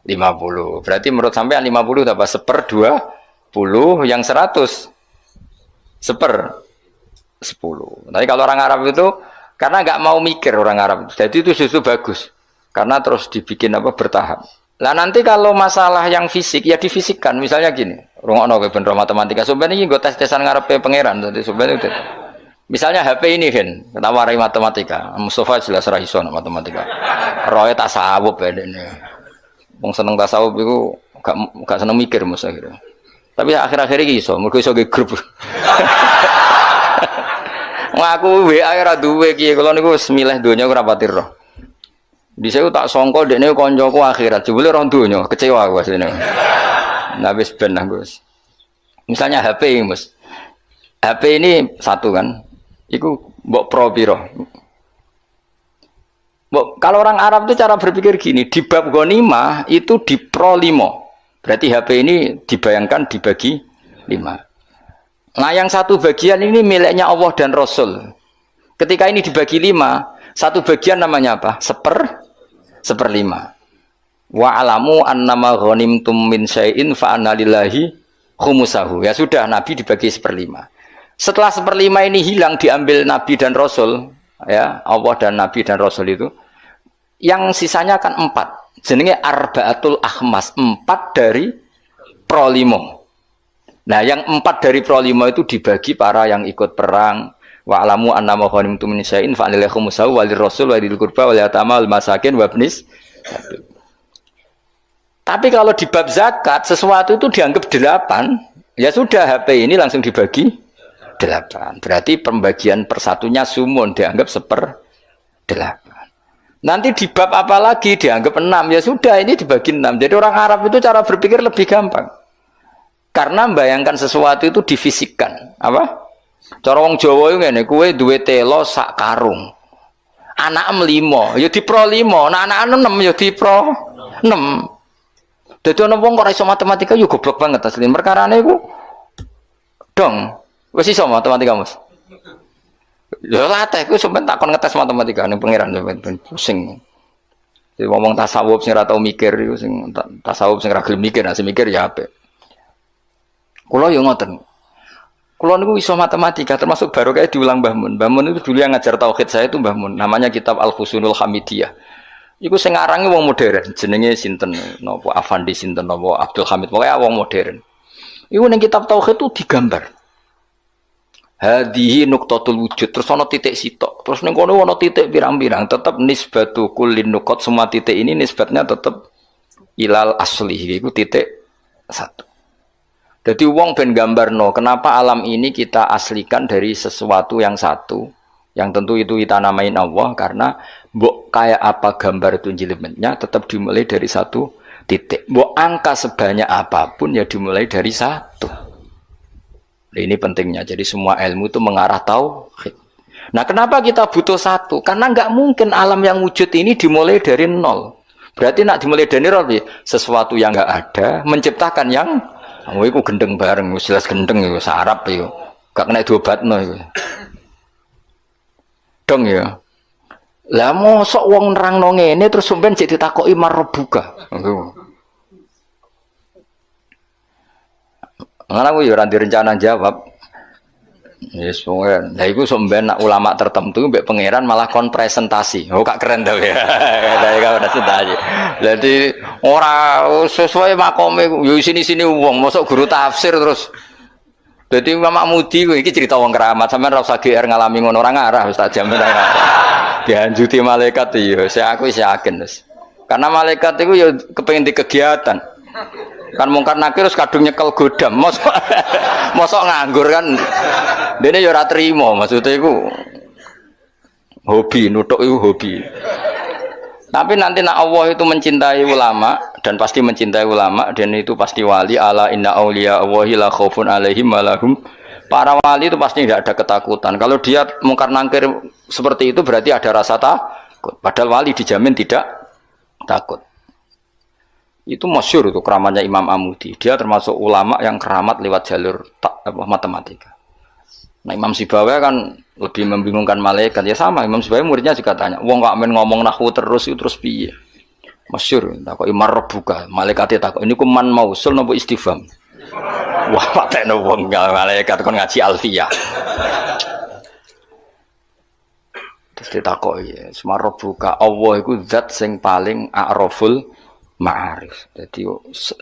[SPEAKER 3] 50. Berarti menurut sampean 50 apa? 1/20, yang 100 1/10. Tapi kalau orang Arab itu karena nggak mau mikir orang Arab, jadi itu justru bagus. Karena terus dibikin apa bertahap. Lah nanti kalau masalah yang fisik ya difisikkan. Misalnya gini, rungokno kowe ben matematika. Sampeyan iki nggo tes-tesan ngarepe pangeran. Dadi sampeyan itu. Misalnya HP ini kan, kita warai matematika. Mustafa jelas ra iso matematika. Roe tasawuf ya dene. Wong seneng tasawuf iku gak seneng mikir mesti akhirnya. Tapi akhir-akhir iki iso, mergo iso ge grup. Ngaku WA ora duwe iki, kula niku wis milih donya ora pati roh. Dhisik tak sangka dekne kancaku akhirat, jebule roh donya, kecewa aku asline. Nah wis ben aku wis. Misalnya HP Mas. HP ini satu kan. Iku mbok pro piro? Kalau orang Arab itu cara berpikir gini, di bab ghanimah itu di pro 5. Berarti HP ini dibayangkan dibagi 5. Nah yang satu bagian ini miliknya Allah dan Rasul. Ketika ini dibagi 5, satu bagian namanya apa? 1/5. Wa alamu annama ghanimtum min syai'in fa anna lillahi khumusahu. Ya sudah, Nabi dibagi 1/5. Setelah 1/5 ini hilang diambil Nabi dan Rasul, ya Allah dan Nabi dan Rasul itu, yang sisanya kan 4. Jenenge arba'atul akhmas, 4 dari pro 5. Nah, yang 4 dari pro 5 itu dibagi para yang ikut perang. Wa alamu annama ghanimtum min syai'in fa lillahi khumsuhu wa lirrasul wa lil qurba wal yatama wal masakin wa ibnis. Tapi kalau di bab zakat sesuatu itu dianggap 8, ya sudah HP ini langsung dibagi 8. Berarti pembagian persatunya sumun dianggap 1/8. Nanti di bab apa lagi dianggap 6, ya sudah ini dibagi 6. Jadi orang Arab itu cara berpikir lebih gampang. Karena membayangkan sesuatu itu difisikkan. Apa? Cara wong Jawa itu ngene, kowe duwe telo sak karung. Anak 5, ya di pro 5, nah anak 6 ya di pro 6. Dadi ana wong kok ora iso matematika yo goblok banget asline. Perkarane iku dong, wis iso matematika, Mas. Ya latih ku sampean takon ngetes matematika ning pangeran sampean pusing. Jadi ngomong tasawuf sing ora tau mikir iku sing tasawuf sing ora gelem mikir, nek mikir ya apik. Kula yo ngoten. Kula niku iso matematika termasuk baru kayak diulang Mbah Mun. Mbah Mun itu dulu yang ngajar tauhid saya itu Mbah Mun. Namanya kitab Al-Husnul Hamidiyah. Iku sing arange wong modern, jenenge sinten napa Afandi sinten napa Abdul Hamid, pokoke wong modern. Iku ning kitab tauhid itu digambar. Hadhihi nuqtatul wujud, terus ana titik sitok. Terus ning kono ana titik pirang-pirang, tetep nisbatu kullin nuqat, semua titik ini nisbatnya tetep ilal asli, iku titik 1. Jadi wong ben gambarno, kenapa alam ini kita aslikan dari sesuatu yang satu, yang tentu itu kita namain Allah, karena mbok kayak apa gambar itu jelimetnya tetap dimulai dari satu titik. Mbok angka sebanyak apapun ya dimulai dari 1. Nah, ini pentingnya. Jadi semua ilmu itu mengarah tauhid. Nah, kenapa kita butuh 1? Karena nggak mungkin alam yang wujud ini dimulai dari 0. Berarti nak dimulai dari 0, sesuatu yang nggak ada menciptakan yang itu gendeng bareng, jelas gendeng itu sarap itu, gak kena diobatno itu. Dong ya. Lah mosok wong nerangno ngene terus sampean jek ditakoki marbuka. Ngono aku ya ora direncana jawab. Yes, pokoknya. Lah iku sampean nak ulama tertentu mbek pangeran malah kon presentasi. Oh, kak keren to ya. Kayak kau presentasi. Jadi ora sesuai makome yo sini-sini wong, mosok guru tafsir terus. Jadi Imam Mudi iki cerita wong keramat, sampean ora usah GR ngalami ngono ora ngarah wis tak jamin ora. Dianjuti malaikat iya, aku wis yakin wis. Karena malaikat itu ya kepengin di kegiatan. Kan mungkar nakir terus kadung nyekel godam, mosok nganggur kan. Dene ya ora trimo, maksudnya iku hobi, nutuk itu hobi. Tapi nanti nak Allah itu mencintai ulama dan pasti mencintai ulama dan itu pasti wali. Ala inna auliya Allahi la khaufun alaihim wa lahum. Para wali itu pasti tidak ada ketakutan. Kalau dia mungkar nangkir seperti itu berarti ada rasa takut. Padahal wali dijamin tidak takut. Itu masyhur itu keramatnya Imam Amudi. Dia termasuk ulama yang keramat lewat jalur matematika. Nah, Imam Sibawai kan lebih membingungkan malaikat. Ya sama, Imam Sibawai muridnya juga tanya, wong kok amen ngomong nahwu terus itu terus piye? Masyhur, takok imar buka, malaikate takok ini ku man mausul napa istifham. Wah, patekno wong malaikat kon ngaji alfiyah. Terus ditakoki, semar buka, Allah iku zat sing paling a'raful ma'arif. Jadi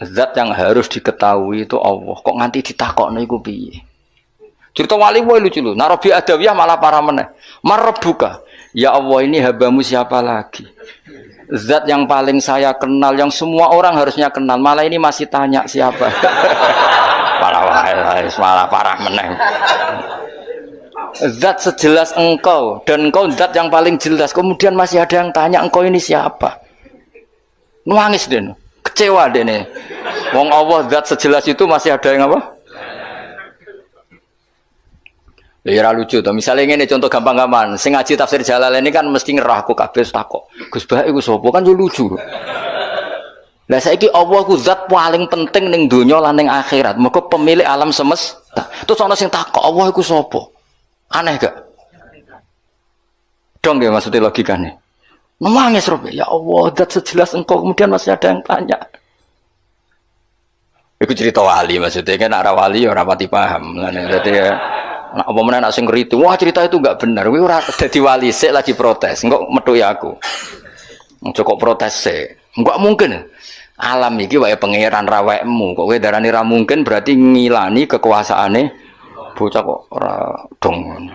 [SPEAKER 3] zat yang harus diketahui itu Allah. Kok nganti ditakokno iku piye? Cerita wali wae lucu lho. Narobi adawiyah malah parah meneh. Marbuka. Ya Allah, ini habamu siapa lagi? Zat yang paling saya kenal, yang semua orang harusnya kenal. Malah ini masih tanya siapa. Malah parah meneh. Zat sejelas engkau dan engkau zat yang paling jelas. Kemudian masih ada yang tanya engkau ini siapa? Nangis den, kecewa den. Wong Allah zat sejelas itu masih ada yang apa? Ya lucu tuh. Misalnya ini contoh gampang-gampang. Sing ngaji tafsir Jalalain ini kan mesti ngerah aku kabeh takok. Gus Bah iku sapa kan yo lucu. Lah saiki Allah ku zat paling penting ning donya lan ning akhirat. Mergo pemilik alam semesta. Terus ana sing takok Allah iku sapa? Aneh gak? Dong ya maksudnya logikane. Nangis Rob, ya Allah, zat sejelas engkau kemudian masih ada yang tanya. Iku cerita wali maksudnya kan arah wali ora pati paham. Jadi ya Nah, apa meneh nak sing ngritu, wah cerita itu enggak benar. Kowe ora dadi wali sik lagi protes. Engko metu ya aku. Cukup protes sik. Enggak mungkin. Alam iki wae pangeran rawekmu. Kok kowe darani ra mungkin berarti ngilani kekuasaane bocah kok ora dong.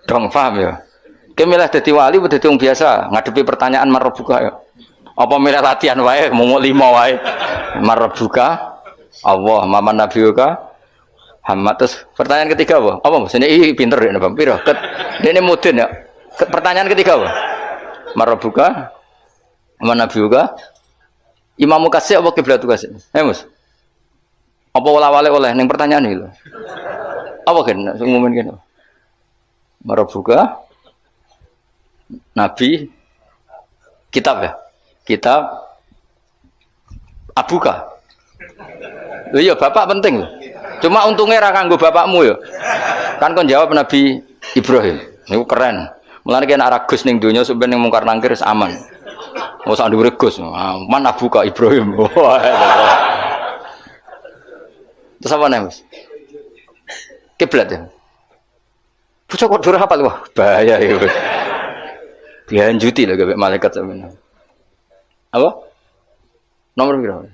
[SPEAKER 3] Dong paham ya? Kowe milih dadi wali apa dadi wong biasa ngadepi pertanyaan marbuka ya. Apa milih latihan wae mau 5 wae. Marbuka Allah maman nabiyuka Muhammad. Terus pertanyaan ketiga apa? Apa Mas? Ini pinter ya Bang. Piro? Ini mudin ya. Pertanyaan ketiga apa? Marabuka mana biuka? Imam kasih apa kiblat kasih? Mas. Apa wala-wale oleh ning pertanyaan iki lho. Apa kan umumin kene? Marabuka Nabi kitab ya. Kitab Abuka. Lho iya bapak penting lho. Cuma untungnya ra kanggo bapakmu ya. Kan kon jawab Nabi Ibrahim. Niku keren. Mulane kena ra Gus ning donya sampeyan ning mungkar nangkir aman. Ora sak dhuwure Gus. Man Abuka Ibrahim. Terus apa nih, Mas? Kiblat ya. Bocah kok durung hafal wah, bahaya iki. Dilanjuti lho gak malaikat sampeyan. Apa? Nomor piro?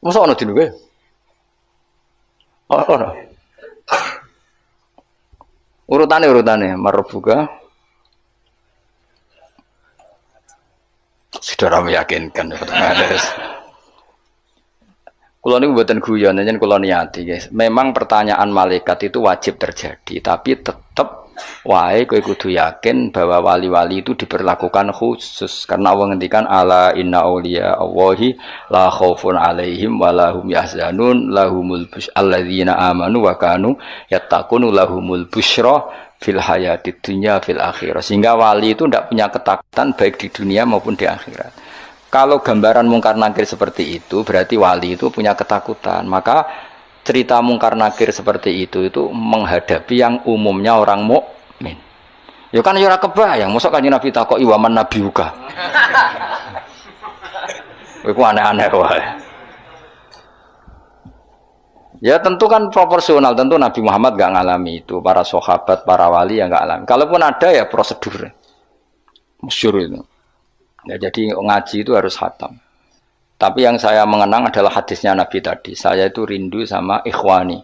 [SPEAKER 3] Mosok ono dinu kowe? Oh. Urutane marbuka. Saudara meyakinkan terus. Kulo niku mboten guyon, njen kulo niati, guys. Memang pertanyaan malaikat itu wajib terjadi, tapi tetap wae kowe kudu yakin bahwa wali-wali itu diperlakukan khusus karena Allah ngendikan ala inna auliya Allahi la khaufun alaihim wa lahum yahzanun lahumul busyra alladzina amanu wa kanu yattaqun lahumul busyra fil hayatid dunya fil akhirah. Sehingga wali itu tidak punya ketakutan baik di dunia maupun di akhirat. Kalau gambaran mungkar nakir seperti itu berarti wali itu punya ketakutan. Maka cerita mungkar nakir seperti itu menghadapi yang umumnya orang mukmin. Ya kan ora kebayang, mosok Kanjeng Nabi takoki wa man nabiyuka. Iku aneh-aneh wae. Ya tentu kan proporsional, tentu Nabi Muhammad gak ngalami itu, para sahabat, para wali yang gak alami. Kalaupun ada ya prosedur. Masyhur itu. Ya jadi ngaji itu harus khatam. Tapi yang saya mengenang adalah hadisnya Nabi tadi. Saya itu rindu sama ikhwani.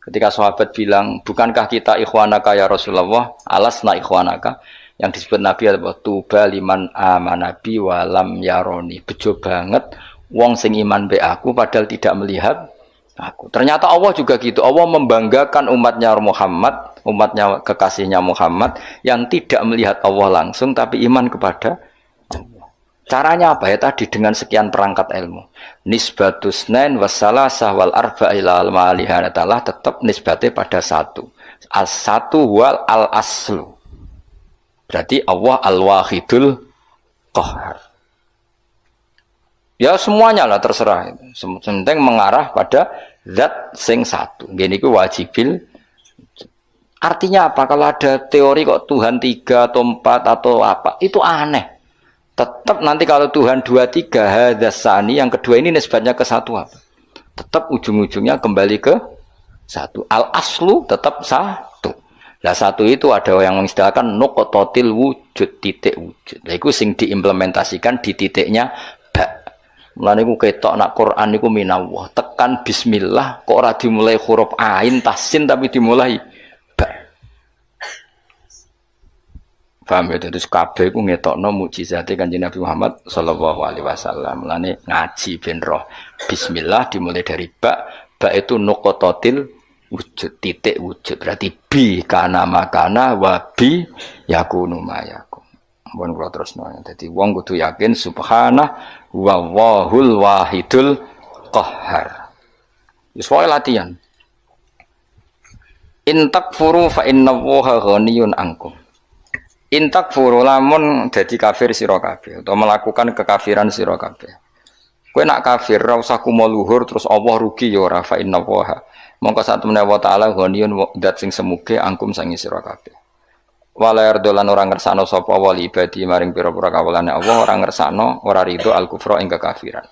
[SPEAKER 3] Ketika sahabat bilang, bukankah kita ikhwanaka ya Rasulullah? Alasna ikhwanaka. Yang disebut Nabi adalah tuba liman amanabi walam yaroni. Bejo banget wong sing iman be aku padahal tidak melihat aku. Ternyata Allah juga gitu. Allah membanggakan umatnya Muhammad, umatnya kekasihnya Muhammad yang tidak melihat Allah langsung tapi iman kepada caranya apa ya tadi dengan sekian perangkat ilmu. Nisbatus nain wassalasah wal arba ila al malihanatalah tetap nisbatnya pada satu. As satu wal al aslu. Berarti Allah al wahidul qahhar. Ya semuanya lah terserah. Penting mengarah pada zat sing satu. Gini ku wajibil. Artinya apa? Kalau ada teori kok Tuhan 3 atau 4 atau apa, itu aneh. Tetap nanti kalau Tuhan 2, 3 hadasani yang kedua ini nisbatnya ke satu apa? Tetap ujung-ujungnya kembali ke satu. Al aslu tetap satu. Nah satu itu ada yang mengistilahkan nuqtatil wujud, titik wujud. Nah itu sing diimplementasikan di titiknya ba. Mulane iku ketok nak Quran niku minallah. Tekan bismillah kok ora dimulai huruf ain tasin tapi dimulai ba. Paham ya, terus kabeh ku ngetokno mukjizate Kanjeng Nabi Muhammad sallallahu alaihi wasallam. Mulane ngaji ben roh. Bismillah dimulai dari ba. Ba itu nuqtatil wujud, titik wujud. Berarti bi kana makana wa bi yakunu mayakun. Mun kula terusno. Dadi wong kudu yakin subhanah wa wahul wahidul qahhar. Wis wae latihan. In takfuru fa innallaha ghaniyun ankum. Intak furu lamun dadi kafir sira kabeh atau melakukan kekafiran sira kabeh. Kowe nak kafir ora usah kumo luhur terus Allah rugi ya ora fa inna wa. Mongko sak temene wa taala ghaniyun dat sing semuge angkum sangi sira kabeh. Wala yardolan ora ngersano sapa wali ibadi maring pira-pira kawulane Allah ora ngersano ora rido al kufra ing kekafiran.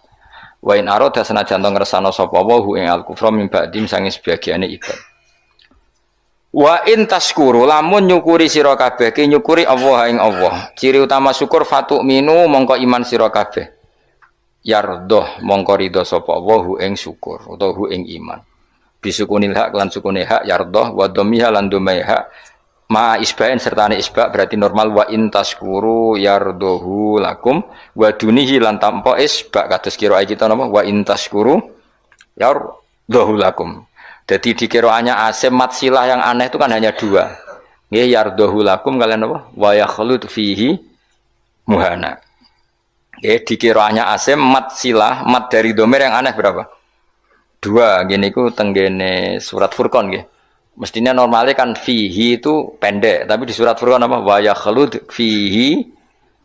[SPEAKER 3] Wa in arada senajan to ngersano sapa wa ing al kufra min ba'dim sangi sebagiane ibad.
[SPEAKER 1] Wa in taskuru lamun nyukuri sira kabeh ki nyukuri Allah ing Allah. Ciri utama syukur fatu'minu mongko iman sira kabeh. Yardoh mongko ridho sapa Allah hu ing syukur utawa hu ing iman. Bisukunil hak lan sukune hak yardoh wa dhamiha lan dhamai hak ma isbain sertane isba berarti normal wa in taskuru yardohu lakum wa dunihi lan tanpa isba kados kira kita napa wa in taskuru yardohu lakum. Jadi di qiraatnya asim mat silah yang aneh itu kan hanya dua. Nggih yardahu lakum kalian apa? Wa yakhlud fihi muhana. Nggih di qiraatnya asim mat silah mat dari domir yang aneh berapa? Dua. Gini ku tenggene surat Furqan nggih. Mestinya normalnya kan fihi itu pendek, tapi di surat Furqan apa? Wa yakhlud fihi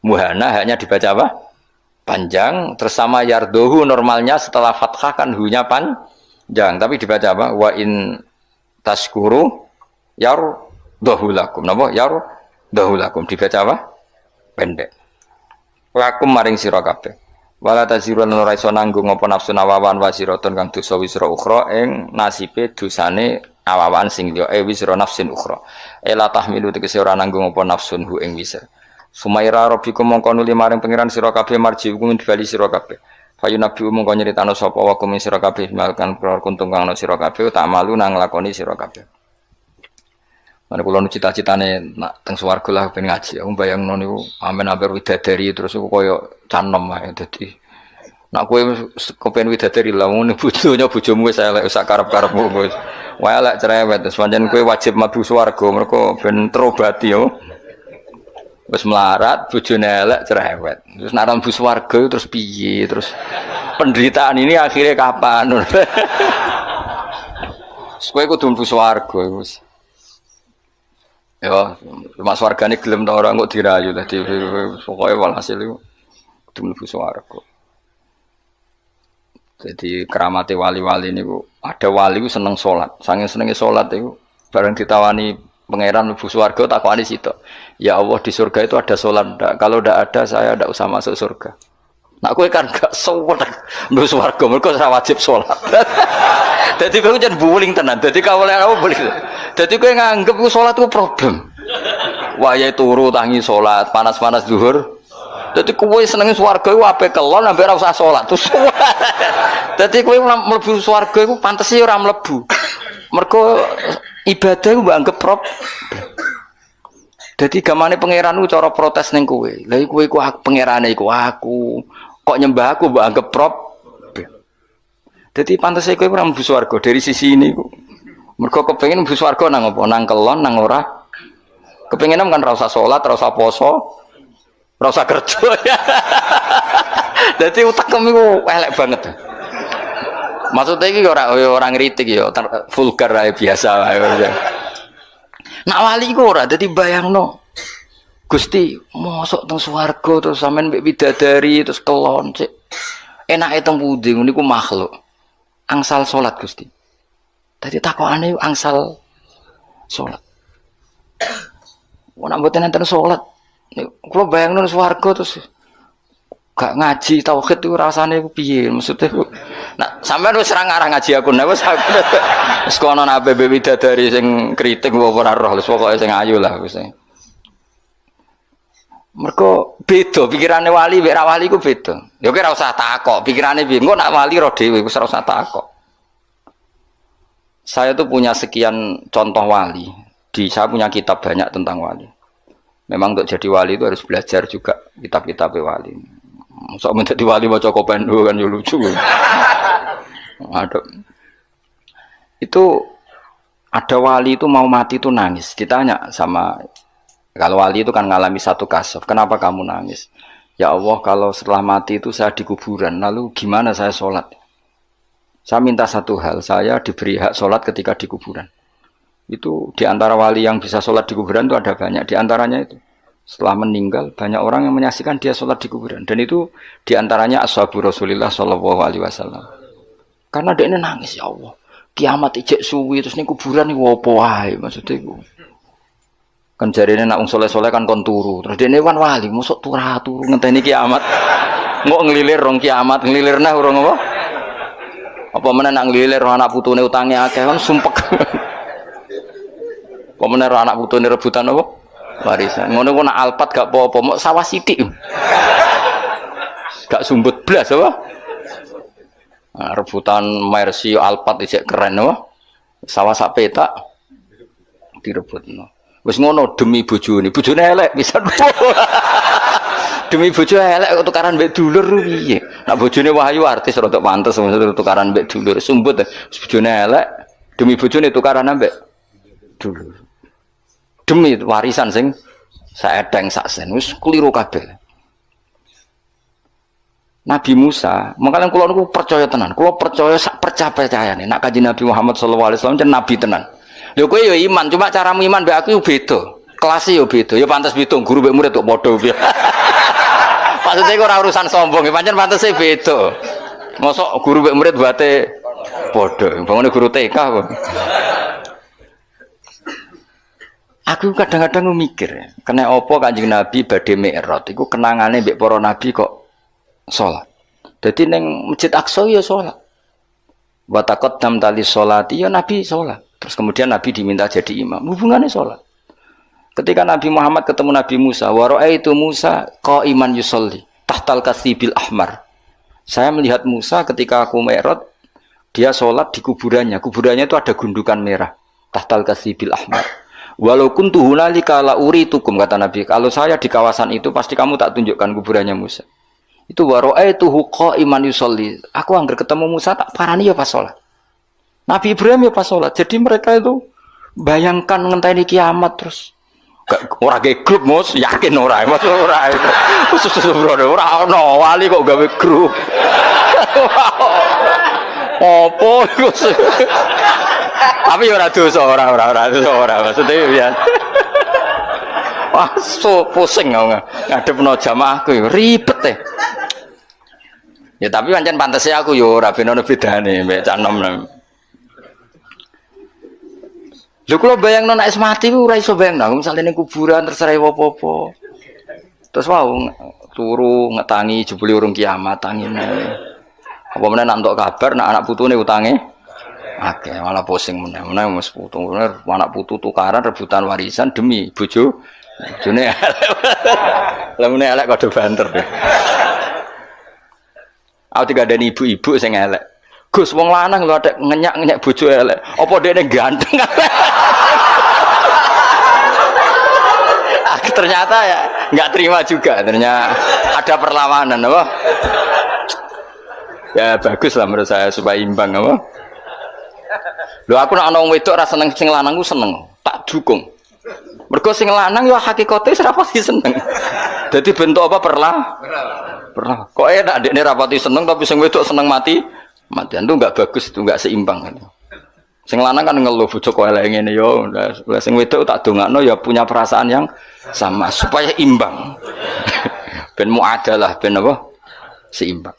[SPEAKER 1] muhana hanya dibaca apa? Panjang. Terus sama yardahu normalnya setelah fathah kan hu-nya jangan, tapi dibaca apa? Wa in taskuru yardahu lakum. Napa? Yardahu lakum. Dibaca apa? Pendek. Lakum maring sira kabeh. Wala taziru lan ora iso nanggung apa nafsu awawan wasiratun kang dosa wisra ukhra ing nasibe dosane awawan sing liya wisra nafsin ukhra. Ela tahmilu tegese ora nanggung apa nafsun hu ing wisra. Sumaira rabbikum mongko nuli maring pangeran sira kabeh marji hukum dibali sira kabeh. Fayu nabi umum kau nyeritano sapa wa kum sira kabeh melakukan kuntung kang ana sira kabeh tak malu nang nglakoni sira kabeh. Mane kula nu cita-citane nak teng swarga lah ben ngaji. Aku bayangno niku amen amper widadari terus aku koyo canom ae dadi. Nak kowe kepen widadari lah ngono bojomu wis elek sak karep-karepmu wis. Wae elek cerewet terus pancen kowe wajib mlebu swarga mergo ben terobati yo. Wis melarat, bojone elek cerewet. Terus nek mlebu swarga terus piye? Terus penderitaan ini akhirnya kapan? Kowe kudu mlebu swarga wis. Ya, mas wargane gelem ta ora kok dirayu dadi pokoke walhasil iku kudu mlebu swarga. Jadi keramate wali-wali niku ada wali ku seneng salat. Saking senenge salat iku bareng ditawani pangeran mlebu swarga takoni sitok. Ya Allah di surga itu ada sholat enggak? Kalau enggak ada saya enggak usah masuk surga. Nak kowe kan gak sholat mlebu swarga mergo ora wajib sholat. Dadi kowe jan buling tenan. Dadi kawule apa buling. Dadi kowe nganggep ku sholat ku problem. Wayahe turu tangi sholat, panas-panas zuhur. Dadi kowe senenge swarga iku ape kelon ambek ora usah sholat. Terus dadi kowe mlebu swarga iku pantes ora mlebu. Mergo ibadah ku mbok anggap problem. Jadi gamane pangeran ku cara protes ning kowe. Lah kowe ku pangerane iku aku. Kok nyembah aku mbok anggap problem. Dadi pantese kowe ora mlebu swarga dari sisi ini ku. Mergo kepengin mlebu swarga nang apa? Nang kelon nang ora. Kepengin kan ora usah salat, ora usah poso, ora usah kerja. Dadi utekem iku elek banget. Maksudnya iki ora ngritik ya, vulgar ae biasa wae. Nak wali iku ora dadi bayangno. Gusti, mosok teng swarga terus sampean mbek bidadari terus kelon cek. Enake teng pundi niku makhluk. Angsal salat Gusti. Dadi takokane angsal salat. Ora mboten enten salat. Kula bayangno swarga terus gak ngaji tauhid itu rasane piye maksudnya nak sampean wis ora ngarah ngaji aku nek wis aku wis kono nak bebe widadari sing kritik apa ora roh wis pokoke sing ayu lah wis mergo beda pikirane wali mek ra wali ku beda ya kowe ora usah takok pikirane piye engko nak wali ro dhewe wis ora usah takok. Saya tuh punya sekian contoh wali saya punya kitab banyak tentang wali. Memang untuk jadi wali itu harus belajar juga kitab-kitab wali. Sok menjadi wali maca kopendo kan yo lucu. Ada. Itu ada wali itu mau mati itu nangis. Ditanya sama kalau wali itu kan ngalami satu kasus. Kenapa kamu nangis? Ya Allah, kalau setelah mati itu saya di kuburan. Lalu gimana saya sholat? Saya minta satu hal, saya diberi hak sholat ketika di kuburan. Itu diantara wali yang bisa sholat di kuburan itu ada banyak. Diantaranya itu setelah meninggal banyak orang yang menyaksikan dia sholat di kuburan. Dan itu diantaranya ashabu Rasulillah Shallallahu Alaihi Wasallam. Karena dia ini nangis, ya Allah, kiamat ijek suwi terus ini kuburan ini wopo wae maksudnya itu. Kan jarine nak soleh-soleh kan kon turu. Terus dia ini kan wali, mosok turu ngenteni kiamat. Ngok ngelilir rong kiamat, ngelilir nah urung apa? Apa meneh nak ngelilir anak putune utange akeh kan sumpek.
[SPEAKER 3] meneh anak putune rebutan apa? Warisan. Ngono ku nak alpat gak apa-apa, mok sawah sithik. Gak sumbut blas apa? Nah, rebutan Mercy alpat isih keren apa? Sawah sak petak direbutno. Wis ngono demi bojone elek pisan. Demi bojo elek kok tukaran mbek dulur piye? Nek bojone wahyu artis rada pantes tukaran mbek dulur. Sumbut bojone elek demi bojone tukaran mbek dulur. Demi warisan sing saedeng sak sen wis kliru kabeh. Nabi Musa, makanya kula niku percaya tenan. Kula percaya sak percayane nek Kanjeng Nabi Muhammad sallallahu alaihi wasallam nabi tenan. Lho kowe ya iman, cuma caramu iman mbek aku beda. Kelasé ya beda. Ya pantes beda guru mbek murid kok padha piye. Maksudnya ora urusan sombong, ya pancen pantese beda. Mosok guru mbek murid bate padha. Bangane guru TK kok. Aku kadang-kadang mikir, kena apa Kanjeng Nabi badhe Mi'raj iku kenangane mbek para nabi kok salat. Dadi ning Masjid Aqsa ya salat. Wa taqaddam tali sholati ya Nabi salat. Terus kemudian Nabi diminta jadi imam. Hubungannya salat. Ketika Nabi Muhammad ketemu Nabi Musa, wa ra'aitu Musa qa'iman yusolli tahtal kasibil ahmar. Saya melihat Musa ketika aku Mi'raj, dia salat di kuburannya. Kuburannya itu ada gundukan merah. Tahtal kasibil ahmar. Walau kuntu hunalika la uritukum, kata Nabi. Kalau saya di kawasan itu pasti kamu tak tunjukkan kuburannya Musa. Itu wa ra'aitu qa'iman yusolli. Aku anggar ketemu Musa tak parani ya pas salat. Nabi Ibrahim ya pas salat. Jadi mereka itu bayangkan ngenteni kiamat terus. Ora ge grup Mus, yakin ora. Mas ora. Ora ono wali kok gawe grup. Apa iku? Tapi ora dosa, ora maksudnya ya. Wah, so pusing ngadepno jamaahku ribet teh. Ya tapi pancen pantese aku yo ora ben ono bedane mbek cah nom. Lho kula bayangno nek mati ku ora iso bayangno, misale ning kuburan terserah apa-apa. Terus wau turu ngetangi jebule urung kiamat tangine. Apa meneh nak entuk kabar nak anak putune utange akeh malah pusing meneh wis putu bener anak putu tukaran rebutan warisan demi bojo. Bojone lemune elek kode banter. Aku dikandani ibu-ibu sing elek. Gus wong lanang lho adek ngenyak-ngenyak bojo elek. Apa dekne ganteng? Ternyata ya enggak terima juga, ternyata ada perlawanan apa? Ya bagus lah menurut saya supaya imbang apa? Lho aku nek ana wong wedok ra seneng sing lanang ku seneng, tak dukung. Mergo sing lanang ya hakikate ora pasti seneng. Dadi bentuk apa perlah? Kok enak dekne ra pati seneng tapi sing wedok seneng matian itu enggak bagus, itu enggak seimbang. Sing lanang kan ngeluh bojo kok elek ngene yo. Lah sing wedok tak dongakno ya punya perasaan yang sama supaya imbang. Ben muadalah ben apa? Seimbang.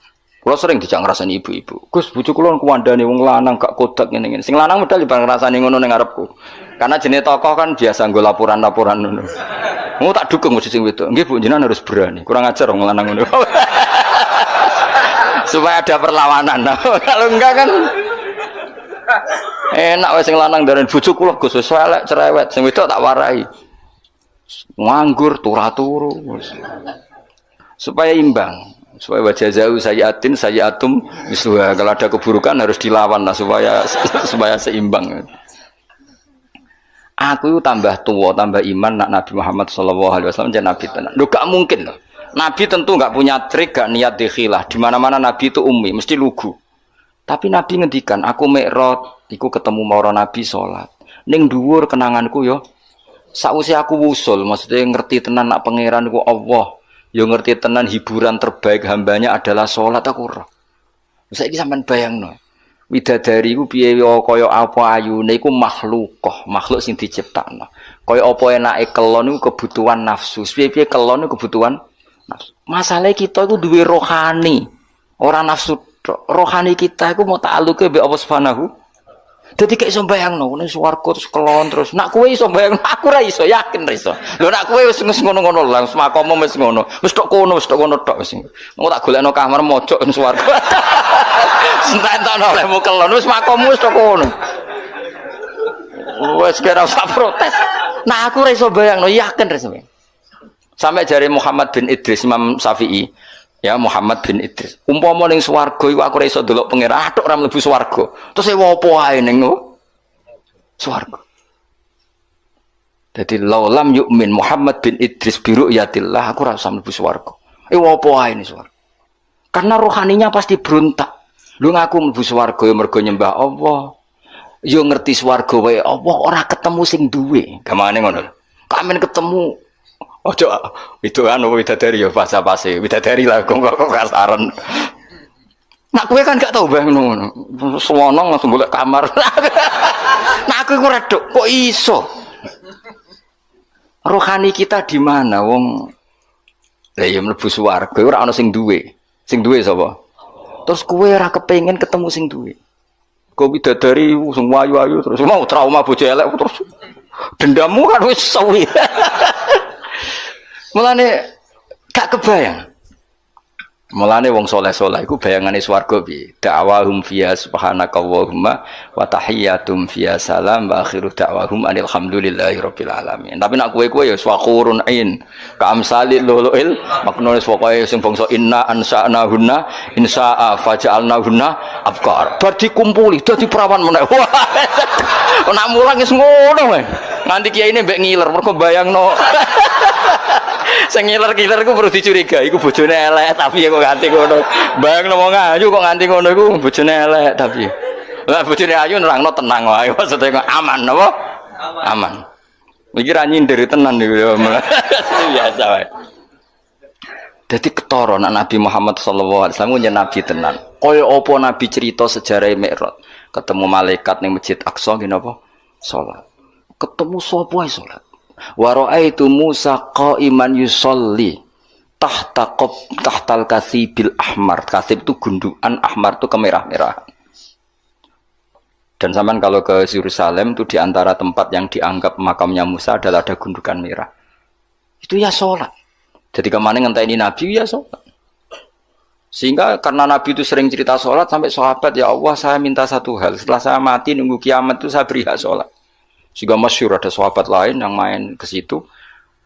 [SPEAKER 3] Kula sering dijak ngrasani ibu-ibu. Gus bojo kula kuwandane wong lanang gak kodak ngene-ngene. Sing lanang medal bareng ngrasani ngono ning ngarepku. Karena jenis tokoh kan biasa nggo laporan-laporan ngono. Mau tak dukung mesti sing wedok. Nggih Bu, jenengan harus berani. Kurang ajar wong lanang ngono. Supaya ada perlawanan. Nah, kalau enggak kan enak wae sing lanang ndaren bojo kula Gus wis elek cerewet. Sing wedok tak warai. Nganggur turu-turu. Supaya imbang. Supaya wajah jauh sayiatum misluha. Kalau ada keburukan harus dilawan lah supaya seimbang. Aku tambah tua, tambah iman nak Nabi Muhammad SAW jadi Nabi tenan. Loh gak mungkin loh. Nabi tentu gak punya trik, gak niat dikhilah. Di mana-mana Nabi itu ummi, mesti lugu. Tapi Nabi ngendikan, aku Mi'raj, iku ketemu mara Nabi salat. Ning dhuwur kenanganku yo. Sakwise aku wusul, maksudnya ngerti tenan nak pangeran ku Allah. Yo ngerti tenan hiburan terbaik hambanya adalah sholat aku roh. Saiki sampean bayangno. Widadari ku piye kaya apa ayune iku makhluk sing diciptakno. Kaya apa enake kelon iku kebutuhan nafsu. Piye-piye kelon iku kebutuhan nafsu. Masalah kita iku duwe rohani. Ora nafsu. Rohani kita iku mau ta'alluke mbek Allah Subhanahu. Dadi gak iso bayangno ning swarga terus kelon terus. Nak kowe iso bayangno, aku ra iso, yakin ra iso. Lho nak kowe wis ngono-ngono lah, makomo wis ngono. Wis tok kono tok wis. Engko tak golekno kamar mojok ning swarga. Sententono olehmu kelon wis makomo wis tok kono. Wis kira usah protes.
[SPEAKER 1] Nah aku ora iso bayangno, yakin ra sampe. Sampai jari Muhammad bin Idris Imam Syafi'i, ya Muhammad bin Idris. Umpama ning swarga iku aku ora iso ndelok pangeran, atok ora mlebu swarga. Terus e opo ae ning swarga. Jadi laulam yu'min Muhammad bin Idris bi ru'yatillah aku ora usah mlebu swarga. Opo ae ning swarga. Karena rohaninya pasti berontak. Lu ngaku mlebu swarga ya mergo nyembah Allah. Yo ngerti swarga wae Allah ora ketemu sing duwe. Gamane ngono. Kamen ketemu ojo itu anu widadari ya basa-basi. Widadari lah kok kasaran. Nak kowe kan gak tau bang ngono. Suwono langsung golek kamar. Nah aku iku redok kok iso. Rohani kita di mana wong lah ya mlebu swarga ora ana sing duwe. Sing duwe sapa? Terus kowe ora kepengin ketemu sing duwe. Kok bidadari sing ayu-ayu terus mau trauma bojo elek terus dendammu kan wis suwi. Mulane gak kebayang. Mulane wong saleh-saleh iku bayangane swarga piye? Da'wahum fiya subhanakallahumma wa tahiyyatum fiya salam wa akhiru da'wahum alhamdulillahi rabbil alamin. Tapi nek kowe ya swakurun ain ka amsalil luluil maknane pokoke sing bangsa inna ansa'nahunna insa'a faja'alnahunna abkar. Bar dikumpuli dadi perawan meneh. Nek mulang wis ngono wae. Nganti kiyaine mbek ngiler mergo bayangno. Sing ngiler-ngiler iku perlu dicurigai iku bojone elek tapi kok nganti ngono. Bayangno wong ayu kok nganti ngono iku bojone elek tapi. Lah bojone ayu nerangno tenang wae maksudnya kok aman apa? Aman. Iki ra nyindir tenan niku ya. Biasa wae. Dadi ketara nek Nabi Muhammad sallallahu alaihi wasallam nyen nabi tenan. Kaya apa nabi cerita sejarah Mi'raj, ketemu malaikat ning Masjid Aqsa nggih napa? Salat. Ketemu sapa ae salat. Wa ra'aitu Musa qa'iman yusolli tahtal kasibil ahmar. Kasib itu gundukan, ahmar itu kemerah-merahan. Dan sampean kalau ke Yerusalem itu di antara tempat yang dianggap makamnya Musa adalah ada gundukan merah. Itu ya sholat. Jadi kemana ngenteni Nabi ya sholat. Sehingga karena Nabi itu sering cerita sholat sampai sahabat, ya Allah saya minta satu hal. Setelah saya mati nunggu kiamat itu saya beri hak sholat. Sehingga masyhur ada sahabat lain yang main ke situ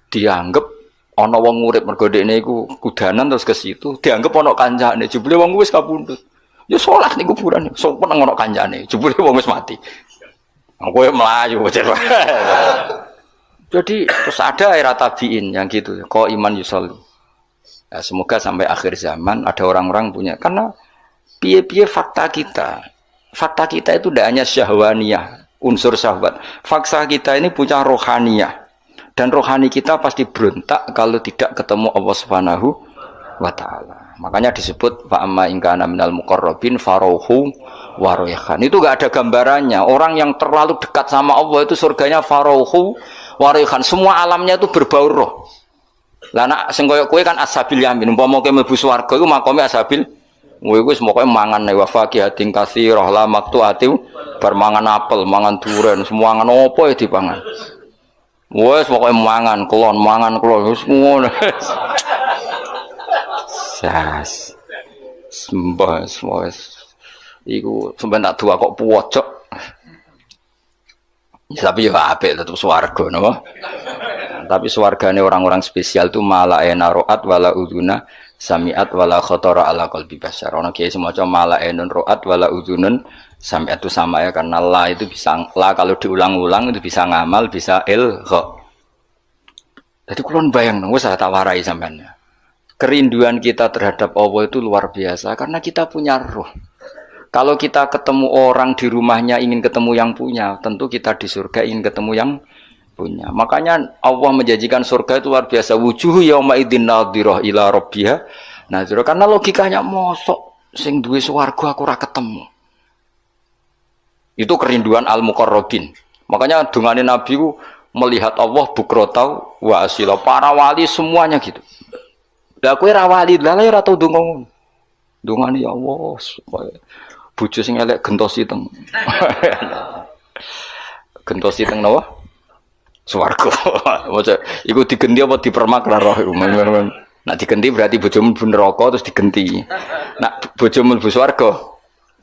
[SPEAKER 1] dianggap ana wong urip mergo dekne iku kudanan terus ke situ dianggap ana kancane jebule wong wis kapundhut ya salat ning kuburan sopan ana kancane jebule wong wis mati kowe mlayu jadi terus ada era tabiin yang gitu ya kok iman yusolli ya, semoga sampai akhir zaman ada orang-orang punya karena piye-piye fakta kita itu tidak hanya syahwaniyah unsur syahwat. Fakta kita ini punya rohaniyah. Dan rohani kita pasti berontak kalau tidak ketemu Allah Subhanahu wa taala. Makanya disebut fa amma in kana minal muqarrabin farauhu wa rayhan. Itu enggak ada gambarannya. Orang yang terlalu dekat sama Allah itu surganya farauhu wa rayhan. Semua alamnya itu berbau roh. Lah nek sing koyo kowe kan ashabil yamin. Umpama kowe mlebu swarga iku makome ashabil kowe wis pokoke mangan wa faqihatin katsirah la maqtu'ati bar mangan apel, mangan duren, semua mangan opo ya dipangan. Wes pokoke mangan klon wis ngono. Sas. Sembah wis. Iku sampeyan tak dua kok pucuk. Tapi ya apik tetep swarga napa? Tapi swargane orang-orang spesial itu malah enaroat wala uduna samiat wala khotara ala qalbi bashar. Ono kiai semaca mala enun roat wala udunun samiat itu sama ya karena la itu bisa la kalau diulang-ulang itu bisa ngamal bisa ilgha. Jadi kulon bayang wis tak warai sampean. Kerinduan kita terhadap Allah itu luar biasa karena kita punya roh. Kalau kita ketemu orang di rumahnya ingin ketemu yang punya, tentu kita di surga ingin ketemu yang punya. Makanya Allah menjanjikan surga itu luar biasa. Wujuhu yauma idzin nadhirah ila rabbiha. Nah, karena logikanya mosok sing duwe swarga aku ora ketemu. Itu kerinduan al-muqarrabin. Makanya dungane Nabi ku melihat Allah bukrotau wa asila. Para wali semuanya gitu. Lah kowe ra wali, lah ora tau ndonga. Dungane ya Allah supaya bojo sing elek gentosi teng. Gentosi teng napa? Swarga. Maksud iku digenti apa dipermak ra roh. Nek digenti berarti bojomu mlebu neraka terus digenti. Nek bojomu mlebu swarga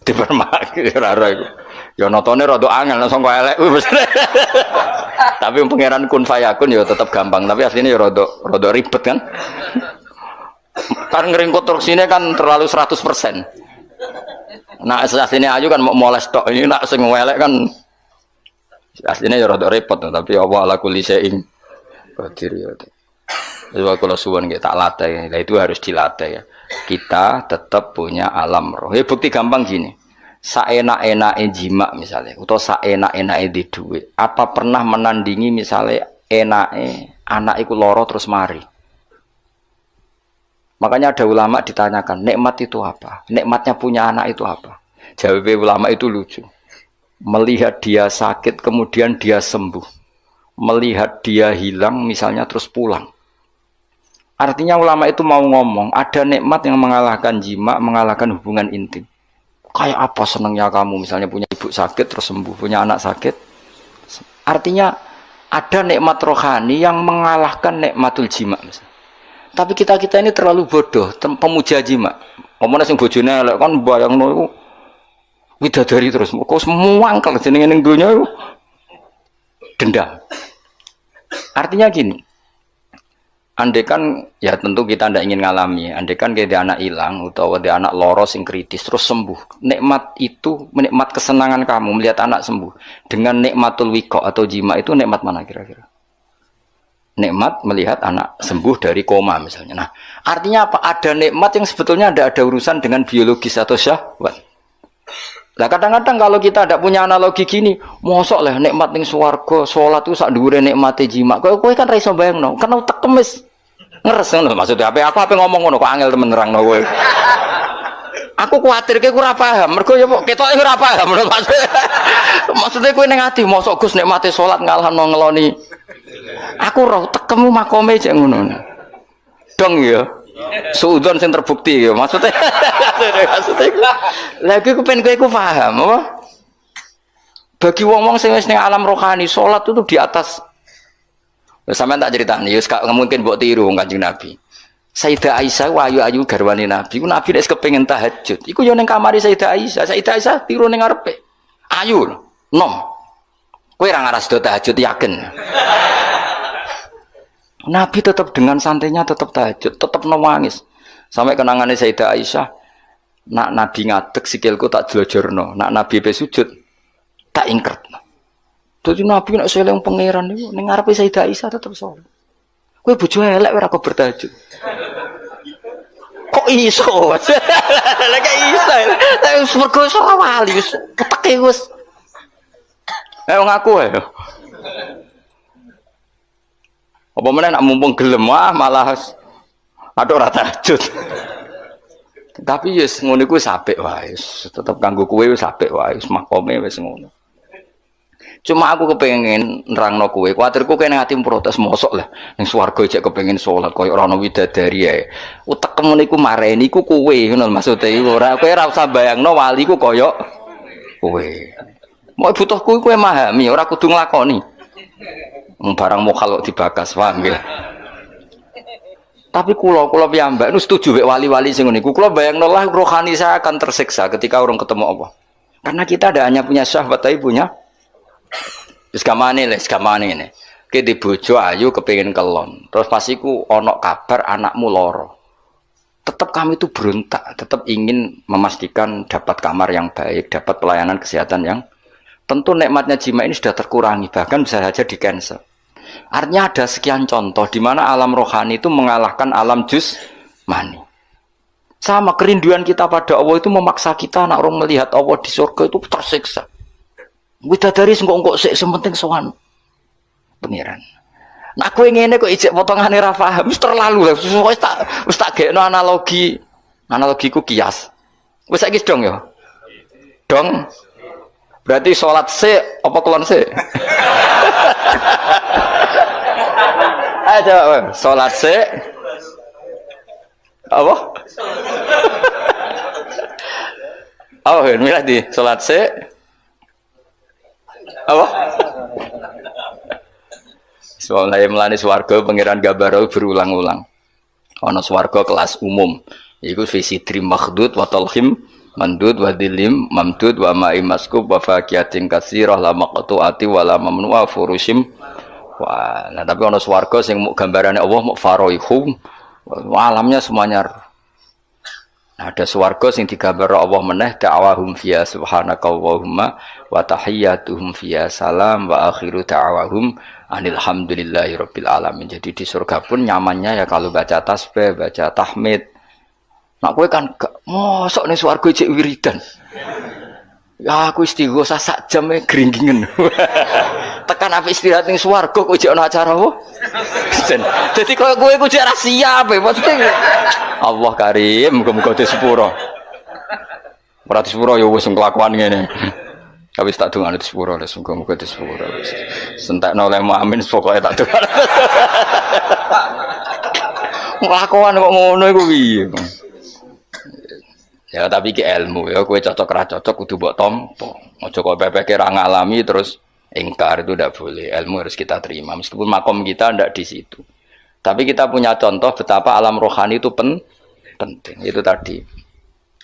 [SPEAKER 1] Dipermak ora iku. Ya notone rada angel langsung kok elek. Tapi pangeran kun fayakun ya tetap gampang, tapi aslinya ya rada ribet kan. Kan ngering konstruksinya kan terlalu 100%. Nah, aslinya ayu kan mau moles tok. Ini nak sing elek kan aslinya ya rada repot, tapi Allah ala kulli syai'in qadir ya. Jadi kalau suwon kita tak latih, nah itu harus dilatih ya. Kita tetap punya alam roh. Ya bukti gampang gini. Saenak-enake jima misalnya, atau saenak-enake di duit. Apa pernah menandingi misalnya enake anak iku loro terus mari? Makanya ada ulama ditanyakan, nikmat itu apa? Nikmatnya punya anak itu apa? Jawab ulama itu lucu. Melihat dia sakit kemudian dia sembuh. Melihat dia hilang misalnya terus pulang. Artinya ulama itu mau ngomong, ada nikmat yang mengalahkan jima, mengalahkan hubungan intim. Kayak apa senangnya kamu misalnya punya ibu sakit terus sembuh, punya anak sakit. Artinya ada nikmat rohani yang mengalahkan nikmatul jima misalnya. Tapi kita ini terlalu bodoh, pemuja jima. Ngomongnya sing bojone elek kan bayangno iku widadari terus. Kok semua angkel jenenge ning donya iku dendam. Artinya gini. Andekan ya tentu kita tidak ingin ngalami. Andekan dia anak hilang atau dia anak loro sing kritis terus sembuh. Nikmat itu, nikmat kesenangan kamu melihat anak sembuh dengan nikmatul wiko atau jima itu nikmat mana kira-kira? Nikmat melihat anak sembuh dari koma misalnya. Nah, artinya apa? Ada nikmat yang sebetulnya ada urusan dengan biologis atau syahwat. Nah, kadang-kadang kalau kita tidak punya analogi gini, mosok lah nikmat ning swarga, salat itu sak dhuwure nikmate jima. Kowe kan ra iso bayangno, kan utek kemis. Ngeres ngono maksudnya apa? Aku apa ngomong ngono kok angel temen nerangno kowe. Aku kuwatir kowe ora paham, mergo ya ketoke ora paham maksudnya kowe ning ati mosok Gus nikmate salat ngalahno ngeloni. Aku ora tekemu makome jek ngono. Dong ya. Suudon sing terbukti ya maksudnya. Lagi aku pengen kowe paham apa? Bagi wong-wong sing wis ning alam rohani, salat itu di atas. Sampeyan tak critani, ya gak mungkin mbok tiru wong Kanjeng Nabi. Sayyidah Aisyah ayu-ayu garwane Nabi. Ku Nabi nek kepengin tahajud, iku yo ning kamare Sayyidah Aisyah. Sayyidah Aisyah tiru ning ngarepe. Ayu nom. Kowe ora ngaras do tahajud yakin. Nabi tetap dengan santainya tetap tahajud, tetap nangis. Sampai kenangannya Sayyidah Aisyah, nak Nabi ngadeg sikilku tak jelojorno, nak Nabi sujud tak ingkert. Jadi Nabi nak seleng pangeran niku ning ngarepe Sayyidah Aisyah tetap salat. Kowe bojo elek ora kok bertahajud. Kok iso? Lagi iso. Tapi mergo ora wali wis keteke wis. Ayo ngaku ae. Apa meneh nak mumpung gelem malah ada ora tahajud. Tapi yes ngono iku apik wae, tetep kanggo kowe wis apik wae, makome wis ngono. Cuma aku kepengin nerangno kowe, kuwatirku kene ati protes mosok lah ning swarga jek kepengin salat koyo ora ono widadari ae. Utekmu niku mareni iku kowe ngono maksude ora kowe ora usah bayangno wali ku koyo kowe. Mau butuh kowe memahami, ora kudu nglakoni. Barang mukhaluk dibakas, paham nggih. Tapi kula piyambak nu setuju mek wali-wali sing niku. Kula bayangno lah rohani saya akan tersiksa ketika orang ketemu Allah. Karena kita tidak hanya punya syahwat tapi punya wis gamane ini. Ki di bojo ayu kepengin kelon. Terus pas iku ana kabar anakmu loro. Tetap kami itu berontak, tetap ingin memastikan dapat kamar yang baik, dapat pelayanan kesehatan yang tentu nikmatnya jima ini sudah terkurangi, bahkan bisa saja di-cancel. Artinya ada sekian contoh di mana alam rohani itu mengalahkan alam jusmani. Sama kerinduan kita pada Allah itu memaksa kita nak orang melihat Allah di surga itu tersiksa. Widadari engkok sik sementing sowan pengiran. Nah aku ngene kok ijek potongane ra paham, wis terlalu lah. Wis tak gekno analogiku kias. Wis saiki dong ya. Dong. Berarti sholat sik apa kelon sik? Ayo coba sholat sik. Apa? Oh, milih di sholat sik. Apa? Soalnya melani swarga pangeran Gabaro berulang-ulang. Ono swarga kelas umum. Iku fi sidri makhdud wa talhim mandud wa dilim mamdud wa ma'i maskub wa faqiyatin katsirah la maqtu'ati wa la mamnu'a furushim. Wah, nah tapi ana swarga sing muk gambarane Allah muk faroihum. Alamnya semuanya. Nah, ada swarga sing digambar Allah meneh da'awahum fiya subhanakallahumma wa tahiyyatuhum fiya salam wa akhiru da'awahum alhamdulillahi rabbil alamin. Jadi di surga pun nyamannya ya kalau baca tasbih, baca tahmid. Nah kowe kan gak mosok ning swarga cek wiridan. Ya aku istighosah sak jam gringgingen. Tekan apa istirahat ning swarga kok jek ana acara apa? Dadi kowe ku jek ra siap maksudnya. Allah Karim, muga-muga disepuro. Ora disepuro ya wis kelakuan ngene. Habis tak dongane disepuro, muga-muga disepuro. Sentekno oleh amin pokoke tak dongane. Kelakuan kok ngono iku piye? Ya tapi ki ilmu ya kowe cocok ra cocok kudu mbok tampa. Aja kok pepeke ra ngalami terus ingkar, itu tidak boleh. Ilmu harus kita terima meskipun makom kita tidak di situ. Tapi kita punya contoh betapa alam rohani itu penting. Itu tadi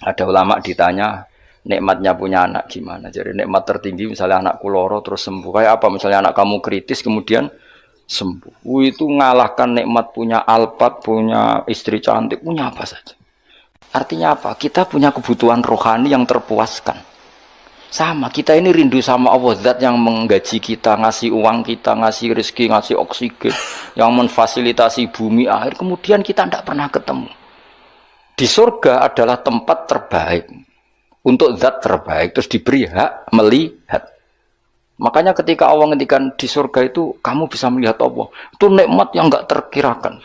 [SPEAKER 1] ada ulama ditanya nikmatnya punya anak gimana. Jadi nikmat tertinggi misalnya anakku loro terus sembuh. Kayak apa misalnya anak kamu kritis kemudian sembuh. Itu ngalahkan nikmat punya Alphard, punya istri cantik, punya apa saja. Artinya apa? Kita punya kebutuhan rohani yang terpuaskan. Sama, kita ini rindu sama Allah, zat yang menggaji kita, ngasih uang kita, ngasih rezeki, ngasih oksigen, yang memfasilitasi bumi air, kemudian kita tidak pernah ketemu. Di surga adalah tempat terbaik, untuk zat terbaik, terus diberi hak melihat. Makanya ketika Allah ngendikan di surga itu, kamu bisa melihat Allah. Itu nikmat yang enggak terkirakan.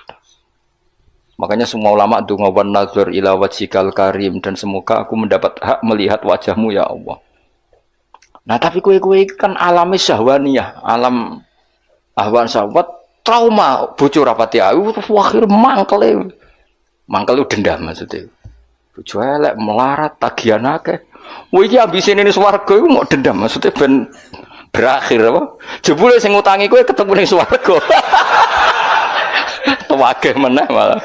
[SPEAKER 1] Makanya semua ulama donga wan nazar ila wajhikal karim, dan semoga aku mendapat hak melihat wajahmu ya Allah. Nah tapi kue kan alami syahwaniyah, alam ahwan syahwat, trauma bojo rapati ayu terus akhir mangkel dendam maksudnya. Bojo elek melarat tagihan akeh. Wah iki ambisine ning swarga iku mau dendam maksudnya ben berakhir apa? Jebule sing ngutangi kowe ketemu ning swarga. Tewageh meneh malah.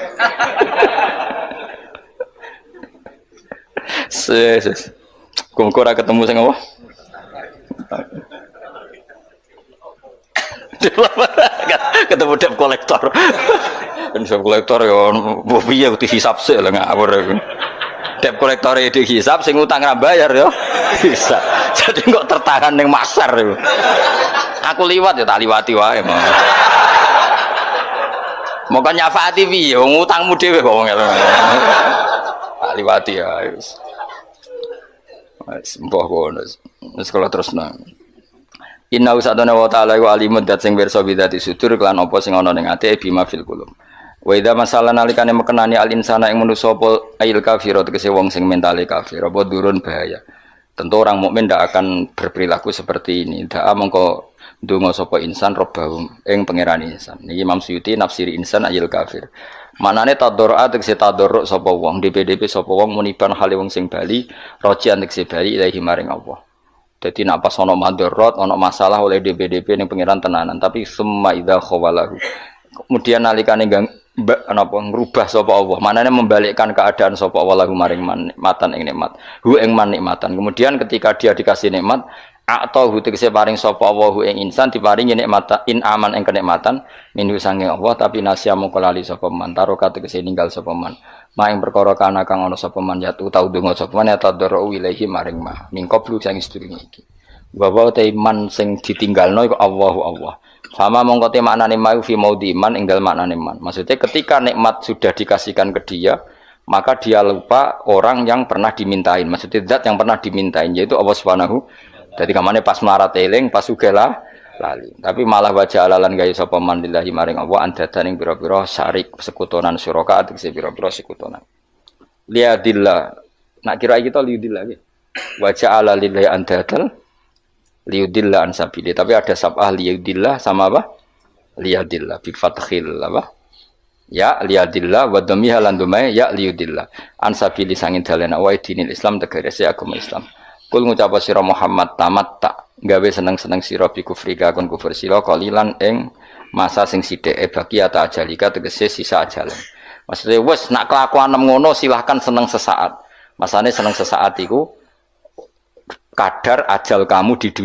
[SPEAKER 1] Ses. Kok ora ketemu sing apa? Ketemu debt kolektor. Debt kolektor ya piye dihisab sik lho ngawur. Debt kolektor dihisab sing utang ra bayar ya. Bisa. Jadi kok tertahan ning masar iku. Aku liwat ya tak liwati wae. Moko nyafaati piye wong utangmu dhewe kok wong elok. Tak liwati ya wis. Wis mbah kono. Wis kala terusno. Inna usadana wa ta'ala wa alimud dat sing pirsa bidati sudur kelan apa sing ana ning ati bima fil qulub. Wa idza masalan nalikane mekenani al insana ing manusa apa ail kafir tegese wong sing mentale kafir apa durun bahaya. Tentu orang mukmin ndak akan berperilaku seperti ini. Dak mengko ndonga sapa insan robbahum ing pangeran insan. Niki Imam Suyuti nafsiri insan ayil kafir. Manane tador'a tegese tadorruk sapa wong, DPDP sapa wong muniban hale wong sing bali, rojian tegese bali ilahi maring Allah. Dadi nek pas ana mandorot, ana masalah oleh DPDP ning pangeran tenanan, tapi summa idza khawalahu. Kemudian nalikane napa ngrubah sapa Allah, manane membalikkan keadaan sapa Allah lahu maring nikmatan ing nikmat. Hu ing man nikmatan. Kemudian ketika dia dikasih nikmat, atau tegese paring sapa Allahu ing insan diparingi nikmat in aman ing kenikmatan minhu sange Allah tapi nasyamu kelali sapa man taroka tegese ninggal sapa man maing perkara kana kang ana sapa man yatu tau donga sapa man tadru ilahi maring ma mingkop lu sing sedurunge iki wa te iman sing ditinggalno iku Allah sama mongko te maknane mau fi maudi iman ing dalem maknane man maksudnya ketika nikmat sudah dikasihkan ke dia maka dia lupa orang yang pernah dimintain maksudnya zat yang pernah dimintain yaitu Allah Subhanahu. Jadi kamane pas melarat eling, pas sugih lali. Tapi malah wajah alalan gaya sapa man lillahi maring Allah andadan ing pira-pira syarik sekutonan suraka tegese pira-pira sekutonan. Liadillah. Nak kira kita liudillah iki. Wajah ala lillahi andadan liudillah an sabili. Tapi ada sabah liudillah sama apa? Liadillah bi fathil apa? Ya liadillah wa dhammiha lan dumai ya liudillah. An sabili sangin dalan wa dinil Islam tegese agama Islam. Kul ngucap sira Muhammad tamat tak gawe seneng-seneng sira bi kufrika kon kufur sira kalilan ing masa sing sithik bagi ata ajalika tegese sisa ajalan. Maksudnya wis nak kelakuan ngono silahkan seneng sesaat. Masane seneng sesaat iku kadar ajal kamu di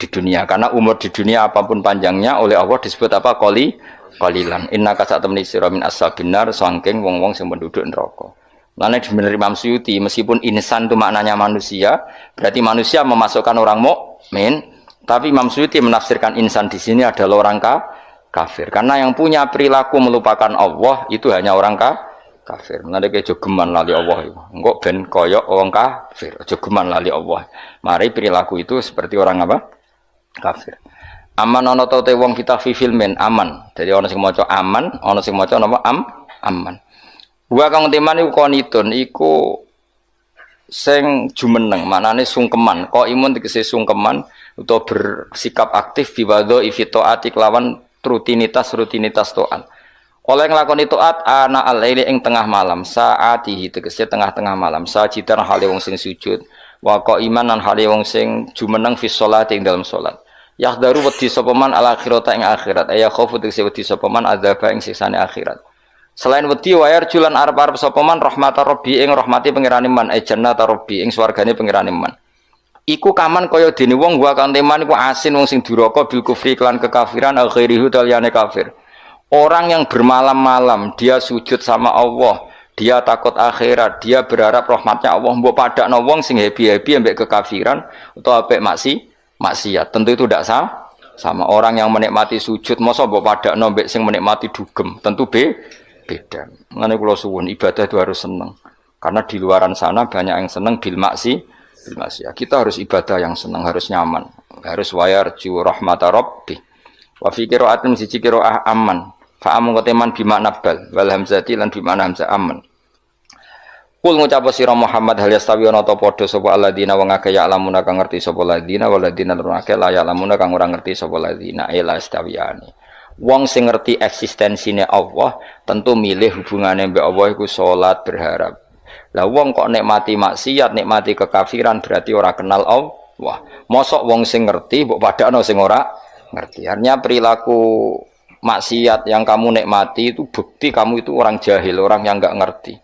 [SPEAKER 1] dunia karena umur di dunia apapun panjangnya oleh Allah disebut apa qalilan innaka satamni sira min ashabinar saking wong-wong sing penduduk neraka. Lan bener Imam Suyuti meskipun insan itu maknanya manusia, berarti manusia memasukkan orang mukmin, tapi Imam Suyuti menafsirkan insan di sini adalah orang kafir karena yang punya perilaku melupakan Allah itu hanya orang kafir. Nanti ke jogeman lali Allah itu. Engkau ben koyok orang kafir. Jogeman lali Allah. Mari perilaku itu seperti orang apa? Kafir. Aman ono te wong kita fi filmen aman. Jadi ono sing maca aman, ono sing maca napa aman. Wa kang teman iku konitun iku sing jumeneng, maknane sungkeman. Kok imun tegese sungkeman utawa bersikap aktif biwadho ifitoati lawan rutinitas taat. Oleh nglakoni taat ana al-laili ing tengah malam, saati tegese tengah-tengah malam, sajidan hale wong sing sujud, wa qaiman lan hale wong sing jumeneng fi sholati ing dalam salat. Yahdaru wedi sapa man al akhirata ing akhirat, aya khaufu tegese wedi sapa man adzaba ing siksane akhirat. Selain wedi wayar julan arep-arep sapa man rahmatar rabbi ing rahmati pangerane man, jannata rabbi ing swargane pangerane man. Iku kaman kaya dene wong wa kang teman iku asin wong sing duraka bil kufri lan kekafiran al ghairihu taliyane kafir. Orang yang bermalam-malam dia sujud sama Allah, dia takut akhirat, dia berharap rahmatnya Allah, mbok padakno wong sing happy-happy ambek kekafiran utawa ambek maksiat. Tentu itu tidak sama orang yang menikmati sujud, masa mbok padakno ambek sing menikmati dugem. Tentu beda. Ngene kula suwun ibadah itu harus seneng. Karena di luaran sana banyak yang seneng bil maksiat. Kita harus ibadah yang seneng, harus nyaman, harus wayarju rahmatar rabbi. Wa fi qira'atin siji qira'ah aman. Fa'amun koteman bimakna bal wal hamzati lan bimakna hamzah aman. Kul ngucap sira Muhammad hal yastawi ana ta padha sapa alladzina wong akeh ya lamuna kang ngerti sapa alladzina wal ladzina lan akeh la ya lamuna kang ora ngerti sapa alladzina ila istawiyani. Wong sing ngerti eksistensine Allah tentu milih hubungane mbek Allah iku salat berharap. Lah wong kok nikmati maksiat, nikmati kekafiran berarti ora kenal Allah. Mosok wong sing ngerti mbok padakno sing ora ngerti. Artinya perilaku maksiat yang kamu nikmati itu bukti kamu itu orang jahil, orang yang enggak ngerti.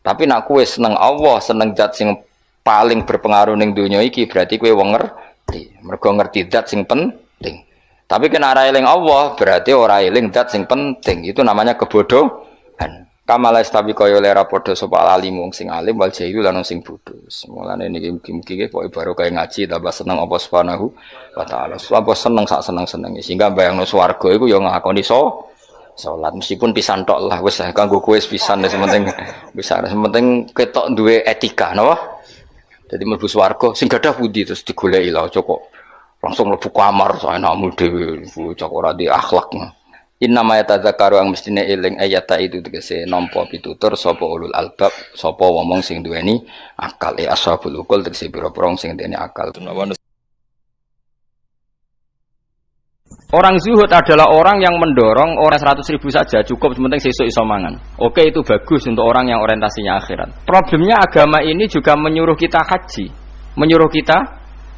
[SPEAKER 1] Tapi nak kowe seneng Allah, seneng zat sing paling berpengaruh ning donya iki berarti kowe wong ngerti. Mergo ngerti zat sing penting. Tapi kena ora eling Allah berarti ora eling zat sing penting. Itu namanya kebodohan. Kamala istabi kaya ora padha sapa alim wong sing alim wal jahil lan sing bodho. Mulane niki mugi-mugi pokoke baru kaya ngaji tambah seneng apa subhanahu wa taala. Apa seneng sak seneng-senenge sehingga bayangno swarga iku ya ngakoni salat meskipun pisan tok lah wis kanggo kowe pisan wis penting bisa penting ketok duwe etika napa. Dadi mlebu swarga sing gadah pundi terus digoleki lho cocok. Langsung mlebu kamar saenakmu dhewe cocok ora di akhlak. Inna ma yatadzakaru ang mestine eling ayata itu tegese nampa pitutur sapa ulul albab sapa wong sing duweni akal ashabul uqul tegese pira-pira sing duweni akal. Orang zuhud adalah orang yang mendorong orang 100.000 saja cukup penting sesuk iso mangan. Oke, itu bagus untuk orang yang orientasinya akhirat. Problemnya agama ini juga menyuruh kita haji, menyuruh kita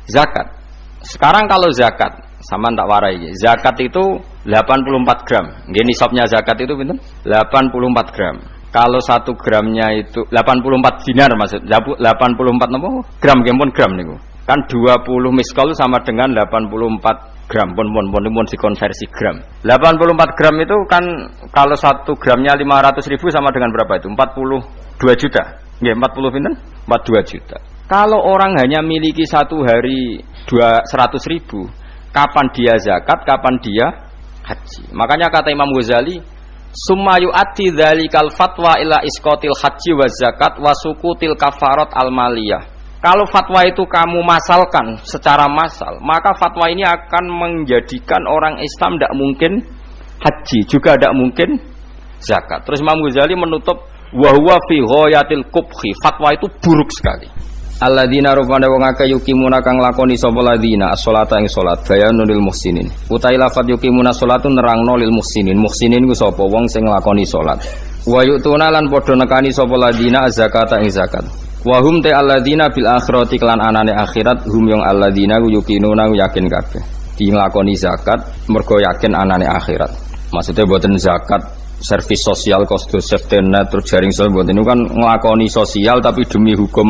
[SPEAKER 1] zakat. Sekarang kalau zakat sama tak warai. Zakat itu 84 gram. Nggih nisabnya zakat itu pinten? 84 gram. Kalau 1 gramnya itu 84 dinar maksud. 84 napa? Gram nggih pun gram niku. Kan 20 miskal sama dengan 84 gram. Pun dikonversi gram. 84 gram itu kan kalau 1 gramnya 500.000 sama dengan berapa itu? 42 juta. Nggih 40 pinten? 42 juta. Kalau orang hanya miliki satu hari 100.000, kapan dia zakat, kapan dia haji. Makanya kata Imam Ghazali, summa yu'ati dzalikal fatwa ila isqatil haji wa zakat wa sukutil kafarat al maliyah. Kalau fatwa itu kamu masalkan secara massal, maka fatwa ini akan menjadikan orang Islam tidak mungkin haji, juga tidak mungkin zakat. Terus Imam Ghazali menutup wa huwa fi ghayatil qubhi. Fatwa itu buruk sekali. Alladzina rupane wong akeh yukimuna kang lakoni sapa ladina as-sholata ing salat bayanul lil muhsinin. Utai lafat yukimuna salatun nerangno lil muhsinin. Muhsinin ku sapa wong sing nglakoni salat. Wa yu'tuna lan padha nekani sapa ladina az-zakata ing zakat. Wa hum ta alladzina bil akhirati lan anane akhirat hum yang alladzina yuqinuna yakin kabeh. Di nglakoni zakat mergo yakin anane akhirat. Maksudnya boten zakat servis sosial, kosdo safety net, terus jaring sosial, ini kan ngelakoni sosial tapi demi hukum